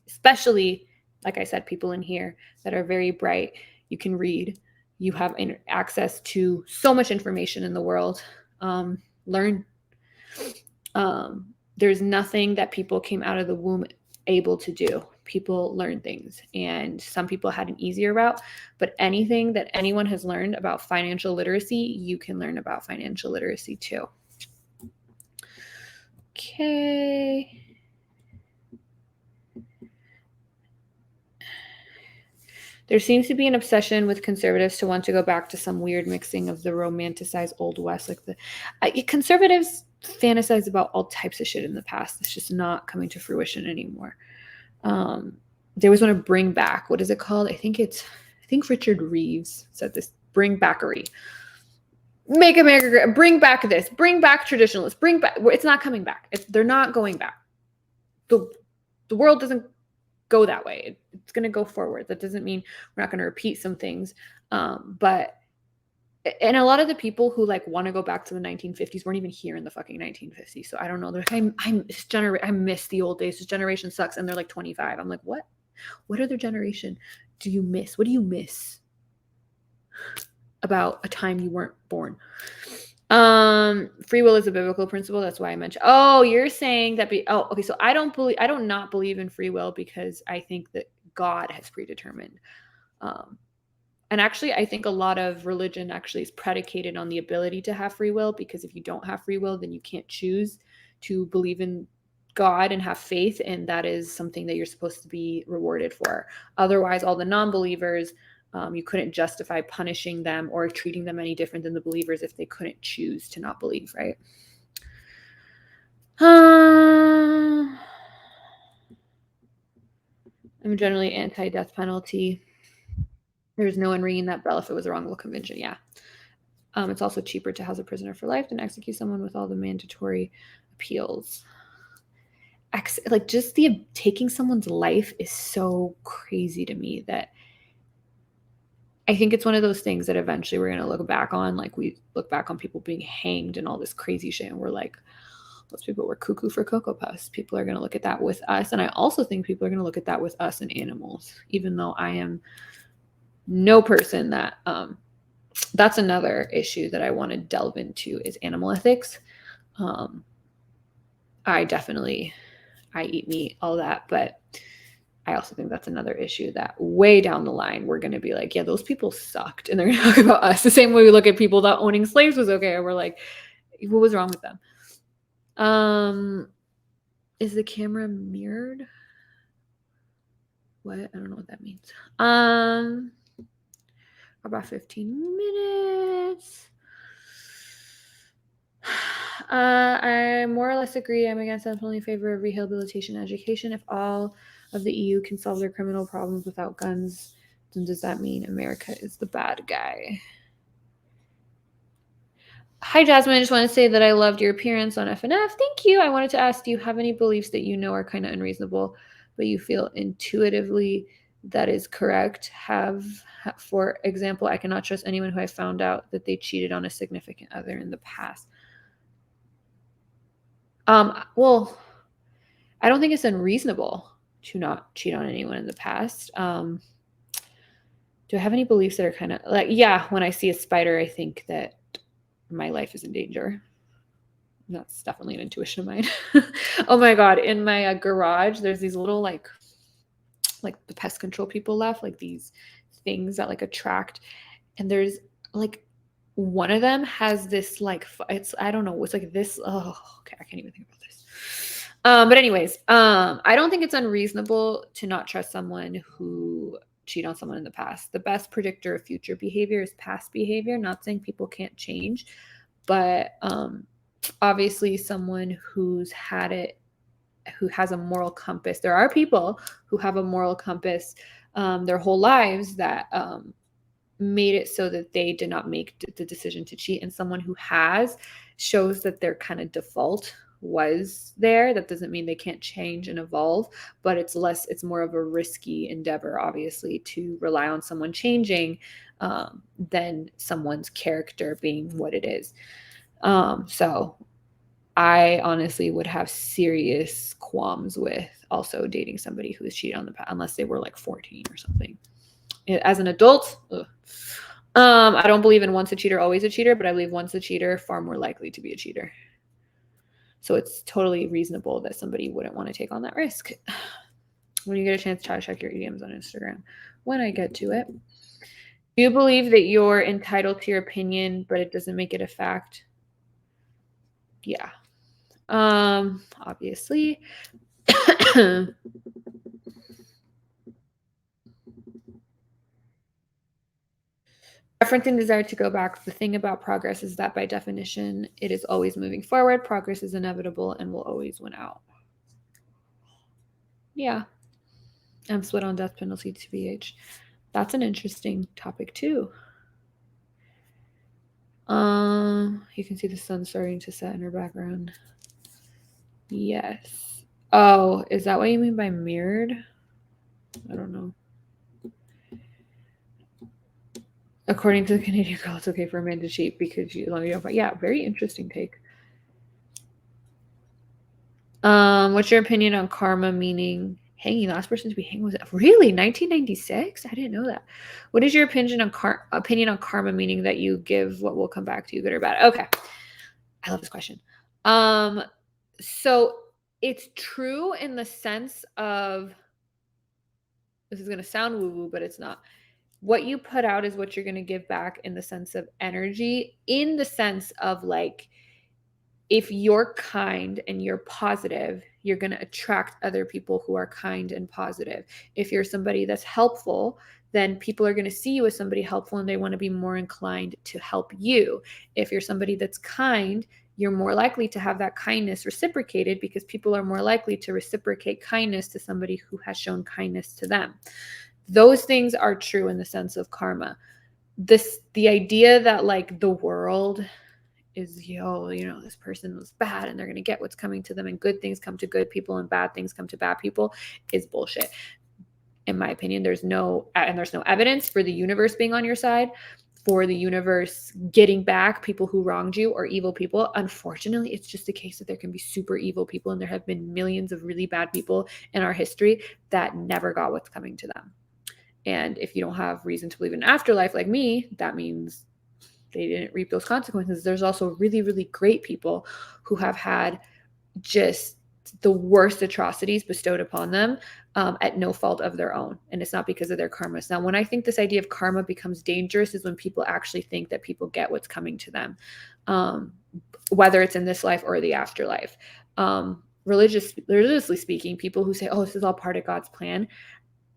Especially, like I said, people in here that are very bright. You can read. You have access to so much information in the world. Learn. There's nothing that people came out of the womb able to do. People learn things, and some people had an easier route, but anything that anyone has learned about financial literacy, you can learn about financial literacy too. Okay. There seems to be an obsession with conservatives to want to go back to some weird mixing of the romanticized Old West. Like conservatives fantasize about all types of shit in the past. It's just not coming to fruition anymore. They always want to bring back, what is it called? I think Richard Reeves said this, bring backery. Make America great. Bring back this. Bring back traditionalists. Bring back. It's not coming back. They're not going back. The world doesn't go that way. It's going to go forward. That doesn't mean we're not going to repeat some things. But and a lot of the people who like want to go back to the 1950s weren't even here in the fucking 1950s. So I don't know. They're like, I miss the old days. This generation sucks. And they're like 25. I'm like, what? What other generation do you miss? What do you miss about a time you weren't born? Free will is a biblical principle. That's why I mentioned. Oh, you're saying that. Okay. So I don't not believe in free will because I think that God has predetermined. And actually, I think a lot of religion actually is predicated on the ability to have free will, because if you don't have free will, then you can't choose to believe in God and have faith. And that is something that you're supposed to be rewarded for. Otherwise, all the non-believers, you couldn't justify punishing them or treating them any different than the believers if they couldn't choose to not believe, right? I'm generally anti-death penalty. There's no one ringing that bell if it was a wrongful conviction. Yeah. It's also cheaper to house a prisoner for life than execute someone with all the mandatory appeals. Like just the taking someone's life is so crazy to me that I think it's one of those things that eventually we're going to look back on. Like we look back on people being hanged and all this crazy shit. And we're like, those people were cuckoo for Cocoa Puffs. People are going to look at that with us. And I also think people are going to look at that with us and animals, even though I am no person that, that's another issue that I want to delve into is animal ethics. I eat meat, all that, but I also think that's another issue that way down the line, we're going to be like, yeah, those people sucked. And they're going to talk about us the same way we look at people that owning slaves was okay. And we're like, what was wrong with them? Is the camera mirrored? What? I don't know what that means. About 15 minutes. I more or less agree. I'm against definitely in favor of rehabilitation education. If all of the EU can solve their criminal problems without guns, then does that mean America is the bad guy? Hi, Jasmine. I just want to say that I loved your appearance on FNF. Thank you. I wanted to ask, do you have any beliefs that you know are kind of unreasonable, but you feel intuitively that is correct? For example, I cannot trust anyone who I found out that they cheated on a significant other in the past. Well, I don't think it's unreasonable to not cheat on anyone in the past. Do I have any beliefs that are kind of like, yeah, when I see a spider, I think that my life is in danger. That's definitely an intuition of mine. Oh my God. In my garage, there's these little like the pest control people left, like these things that like attract. And there's like one of them has this like, I don't know, it's like this. Oh, okay. I can't even think about this. But anyways, I don't think it's unreasonable to not trust someone who cheat on someone in the past. The best predictor of future behavior is past behavior. Not saying people can't change, but obviously someone who's had it, who has a moral compass. There are people who have a moral compass their whole lives that made it so that they did not make the decision to cheat. And someone who has shows that their kind of default was there. That doesn't mean they can't change and evolve, but it's more of a risky endeavor, obviously, to rely on someone changing than someone's character being what it is. So I honestly would have serious qualms with also dating somebody who has cheated on the past, unless they were like 14 or something. As an adult, ugh. I don't believe in once a cheater, always a cheater, but I believe once a cheater, far more likely to be a cheater. So it's totally reasonable that somebody wouldn't want to take on that risk. When you get a chance, try to check your DMs on Instagram when I get to it. Do you believe that you're entitled to your opinion, but it doesn't make it a fact? Yeah. Obviously. Referencing desire to go back. The thing about progress is that by definition, it is always moving forward. Progress is inevitable and will always win out. Yeah. I'm split on death penalty TBH. That's an interesting topic too. You can see the sun starting to set in her background. Yes. Oh, is that what you mean by mirrored? I don't know. According to the Canadian girl, it's okay for a man to cheat because you don't fight. Yeah, very interesting take. What's your opinion on karma meaning hanging? Last person to be hanged was really 1996? I didn't know that. What is your opinion on karma meaning that you give what will come back to you, good or bad? Okay. I love this question. So it's true in the sense of, this is going to sound woo-woo, but it's not. What you put out is what you're going to give back in the sense of energy, in the sense of like, if you're kind and you're positive, you're going to attract other people who are kind and positive. If you're somebody that's helpful, then people are going to see you as somebody helpful and they want to be more inclined to help you. If you're somebody that's kind, you're more likely to have that kindness reciprocated because people are more likely to reciprocate kindness to somebody who has shown kindness to them. Those things are true in the sense of karma. The idea that like the world is, this person was bad and they're going to get what's coming to them and good things come to good people and bad things come to bad people is bullshit. In my opinion, there's no evidence for the universe being on your side, for the universe getting back people who wronged you or evil people. Unfortunately, it's just the case that there can be super evil people, and there have been millions of really bad people in our history that never got what's coming to them. And if you don't have reason to believe in afterlife like me, that means they didn't reap those consequences. There's also really, really great people who have had just the worst atrocities bestowed upon them at no fault of their own. And it's not because of their karma. Now, when I think this idea of karma becomes dangerous is when people actually think that people get what's coming to them, whether it's in this life or the afterlife. Religiously speaking, people who say, oh, this is all part of God's plan.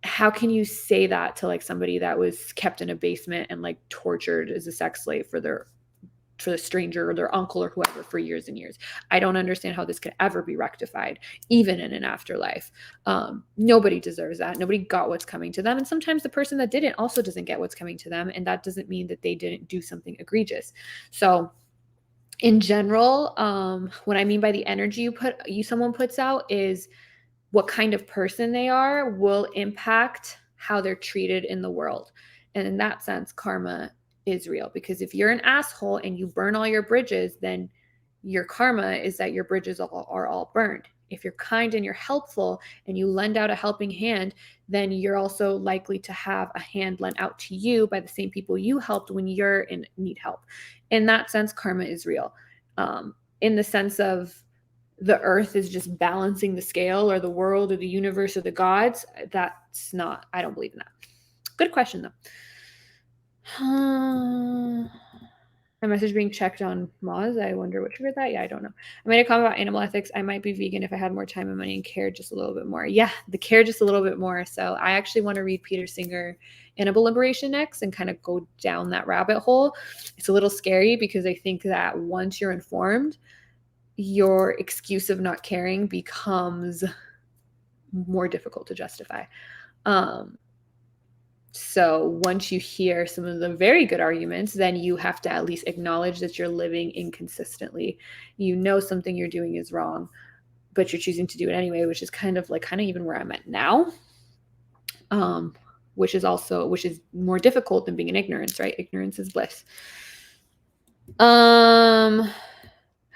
How can you say that to like somebody that was kept in a basement and like tortured as a sex slave for the stranger or their uncle or whoever for years and years? I don't understand how this could ever be rectified, even in an afterlife. Nobody deserves that. Nobody got what's coming to them. And sometimes the person that didn't also doesn't get what's coming to them. And that doesn't mean that they didn't do something egregious. So in general, what I mean by the energy someone puts out is what kind of person they are will impact how they're treated in the world. And in that sense, karma is real, because if you're an asshole and you burn all your bridges, then your karma is that your bridges are all burned. If you're kind and you're helpful and you lend out a helping hand, then you're also likely to have a hand lent out to you by the same people you helped when you're in need help. In that sense, karma is real. In the sense of the earth is just balancing the scale, or the world or the universe or the gods, that's not, I don't believe in that. Good question though. My message being checked on Moz. I wonder what triggered that. Yeah, I don't know. I made a comment about animal ethics. I might be vegan if I had more time and money and cared just a little bit more. Yeah, the care just a little bit more. So I actually want to read Peter Singer Animal Liberation next and kind of go down that rabbit hole. It's a little scary because I think that once you're informed, your excuse of not caring becomes more difficult to justify. So once you hear some of the very good arguments, then you have to at least acknowledge that you're living inconsistently. You know something you're doing is wrong, but you're choosing to do it anyway, which is kind of even where I'm at now. Which is more difficult than being in ignorance, right? Ignorance is bliss. How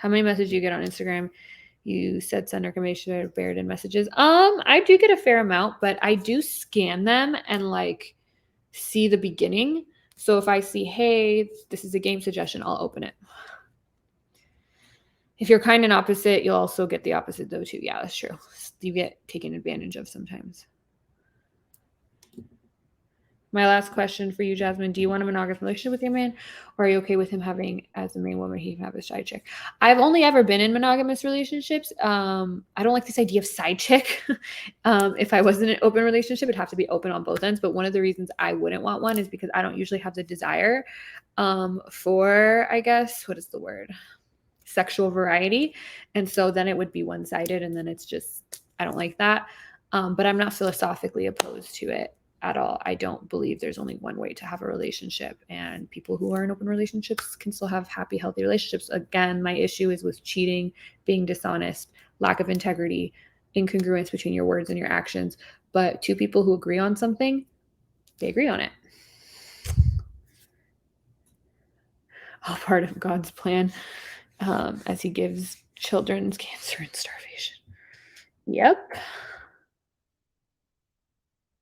many messages you get on Instagram? You said send information or buried in messages. I do get a fair amount, but I do scan them and see the beginning. So if I see, hey, this is a game suggestion, I'll open it. If you're kind and opposite, you'll also get the opposite though too. Yeah, that's true. You get taken advantage of sometimes. My last question for you, Jasmine, do you want a monogamous relationship with your man, or are you okay with him having, as the main woman, he can have a side chick? I've only ever been in monogamous relationships. I don't like this idea of side chick. If I was in an open relationship, it'd have to be open on both ends. But one of the reasons I wouldn't want one is because I don't usually have the desire for, I guess, what is the word? Sexual variety. And so then it would be one-sided, and then it's just, I don't like that. But I'm not philosophically opposed to it at all. I don't believe there's only one way to have a relationship, and people who are in open relationships can still have happy, healthy relationships. Again, my issue is with cheating, being dishonest, lack of integrity, incongruence between your words and your actions. But two people who agree on something, they agree on it. All part of God's plan, as he gives children cancer and starvation. Yep.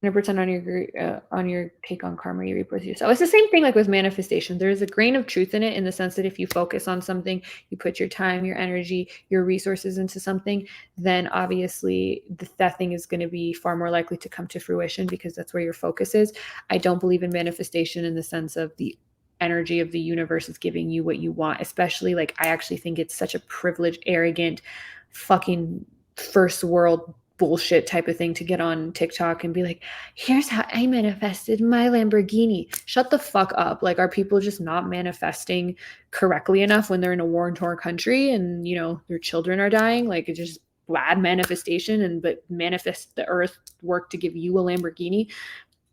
100% on your take on karma you reap with yourself. It's the same thing with manifestation. There's a grain of truth in it, in the sense that if you focus on something, you put your time, your energy, your resources into something, then obviously that thing is going to be far more likely to come to fruition, because that's where your focus is. I don't believe in manifestation in the sense of the energy of the universe is giving you what you want, especially I actually think it's such a privileged, arrogant, fucking first world bullshit type of thing to get on TikTok and be like, here's how I manifested my Lamborghini. Shut the fuck up. Are people just not manifesting correctly enough when they're in a war-torn country and, their children are dying? It's just bad manifestation, but manifest the earth work to give you a Lamborghini.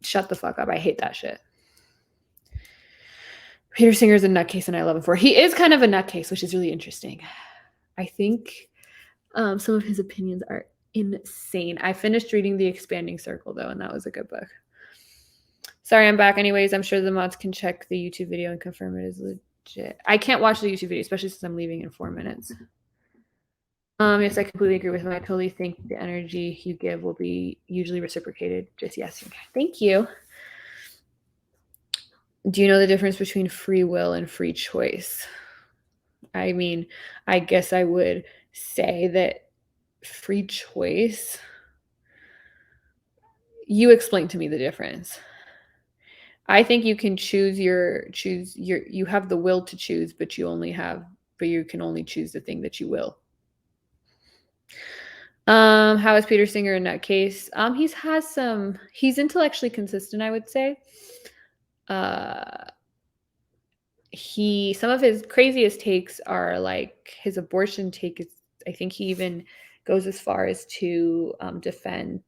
Shut the fuck up. I hate that shit. Peter Singer's a nutcase and I love him for it. He is kind of a nutcase, which is really interesting. I think some of his opinions are insane. I finished reading The Expanding Circle though, and that was a good book. Sorry, I'm back anyways. I'm sure the mods can check the YouTube video and confirm it is legit. I can't watch the YouTube video, especially since I'm leaving in 4 minutes. Yes, I completely agree with him. I totally think the energy you give will be usually reciprocated. Just yes. Okay. Thank you. Do you know the difference between free will and free choice? I mean, I guess I would say that free choice, you explain to me the difference. I think you can you have the will to choose, but you can only choose the thing that you will. How is Peter Singer in that case? He's intellectually consistent, I would say. Some of his craziest takes are his abortion take is, I think he even goes as far as to defend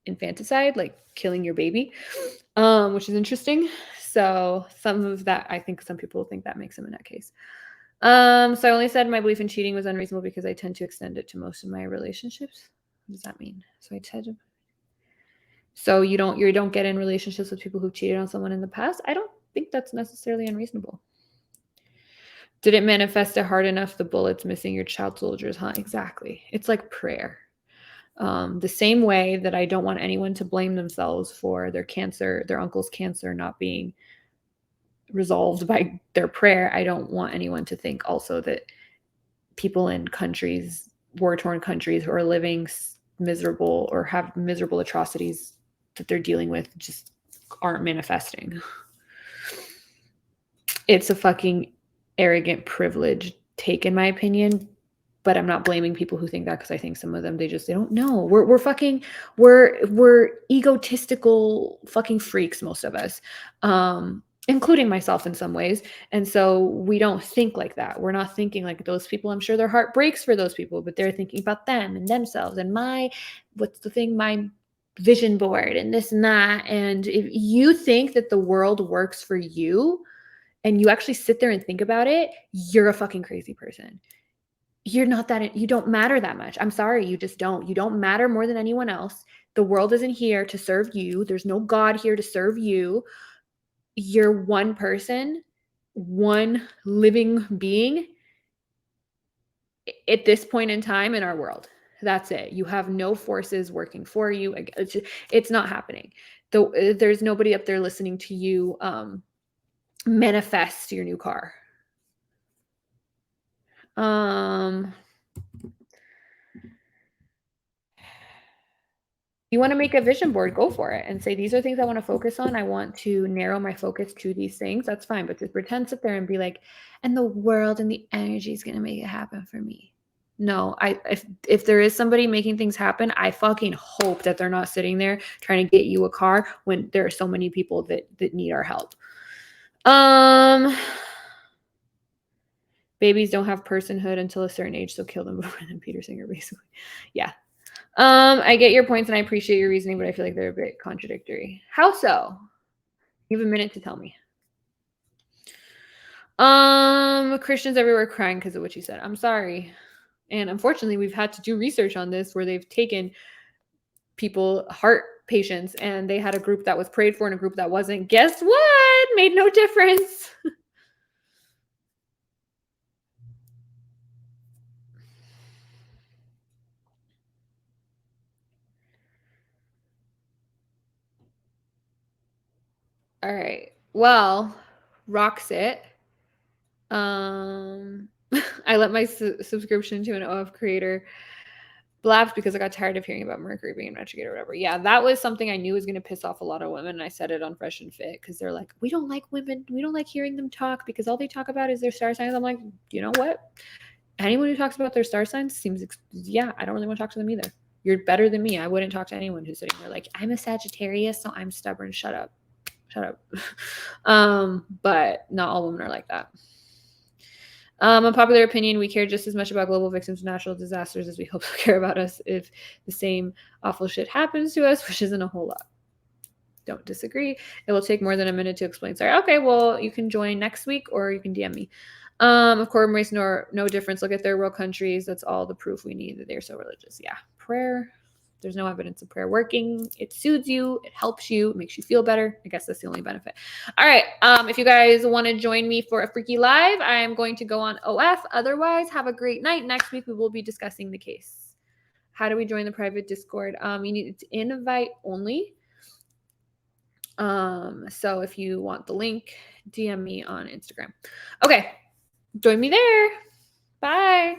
infanticide, killing your baby, which is interesting. So some of that, I think some people think that makes him in that case. So I only said my belief in cheating was unreasonable because I tend to extend it to most of my relationships. What does that mean? So you don't get in relationships with people who cheated on someone in the past? I don't think that's necessarily unreasonable. Did it manifest it hard enough? The bullets missing your child soldiers, huh? Exactly. It's like prayer. The same way that I don't want anyone to blame themselves for their uncle's cancer not being resolved by their prayer, I don't want anyone to think also that people in war-torn countries who are living miserable or have miserable atrocities that they're dealing with just aren't manifesting. It's a fucking arrogant privilege take, in my opinion, but I'm not blaming people who think that, because I think some of them, they don't know. We're egotistical fucking freaks, most of us, including myself in some ways. And so we don't think like that. We're not thinking like those people. I'm sure their heart breaks for those people, but they're thinking about them and themselves and my vision board and this and that. And if you think that the world works for you and you actually sit there and think about it, you're a fucking crazy person. You're not that, you don't matter that much. I'm sorry, you just don't. You don't matter more than anyone else. The world isn't here to serve you. There's no God here to serve you. You're one person, one living being at this point in time in our world. That's it. You have no forces working for you. It's not happening. There's nobody up there listening to you manifest your new car. You want to make a vision board, go for it and say, these are things I want to focus on. I want to narrow my focus to these things. That's fine. But to pretend, sit there and be like, and the world and the energy is going to make it happen for me. No, if there is somebody making things happen, I fucking hope that they're not sitting there trying to get you a car when there are so many people that need our help. Babies don't have personhood until a certain age, so kill them before then. Peter Singer, basically. Yeah. I get your points and I appreciate your reasoning, but I feel like they're a bit contradictory. How so? You have a minute to tell me. Christians everywhere crying because of what you said. I'm sorry. And unfortunately, we've had to do research on this where they've taken people, heart patients, and they had a group that was prayed for and a group that wasn't. Guess what? Made no difference. All right. Well, rocks it. I let my subscription to an OF creator lapse because I got tired of hearing about Mercury being retrograde or whatever. Yeah, that was something I knew was going to piss off a lot of women. And I said it on Fresh and Fit because they're like, we don't like women. We don't like hearing them talk because all they talk about is their star signs. I'm like, you know what? Anyone who talks about their star signs seems, yeah, I don't really want to talk to them either. You're better than me. I wouldn't talk to anyone who's sitting there like, I'm a Sagittarius, so I'm stubborn. Shut up. But not all women are like that. Unpopular opinion, we care just as much about global victims of natural disasters as we hope to care about us if the same awful shit happens to us, which isn't a whole lot. Don't disagree. It will take more than a minute to explain. Sorry. Okay, well, you can join next week or you can DM me. Of course, race, no difference. Look at their world countries. That's all the proof we need that they're so religious. Yeah. Prayer. There's no evidence of prayer working. It soothes you. It helps you. It makes you feel better. I guess that's the only benefit. All right. If you guys want to join me for a freaky live, I am going to go on OF. Otherwise, have a great night. Next week, we will be discussing the case. How do we join the private Discord? You need to invite only. So if you want the link, DM me on Instagram. Okay. Join me there. Bye.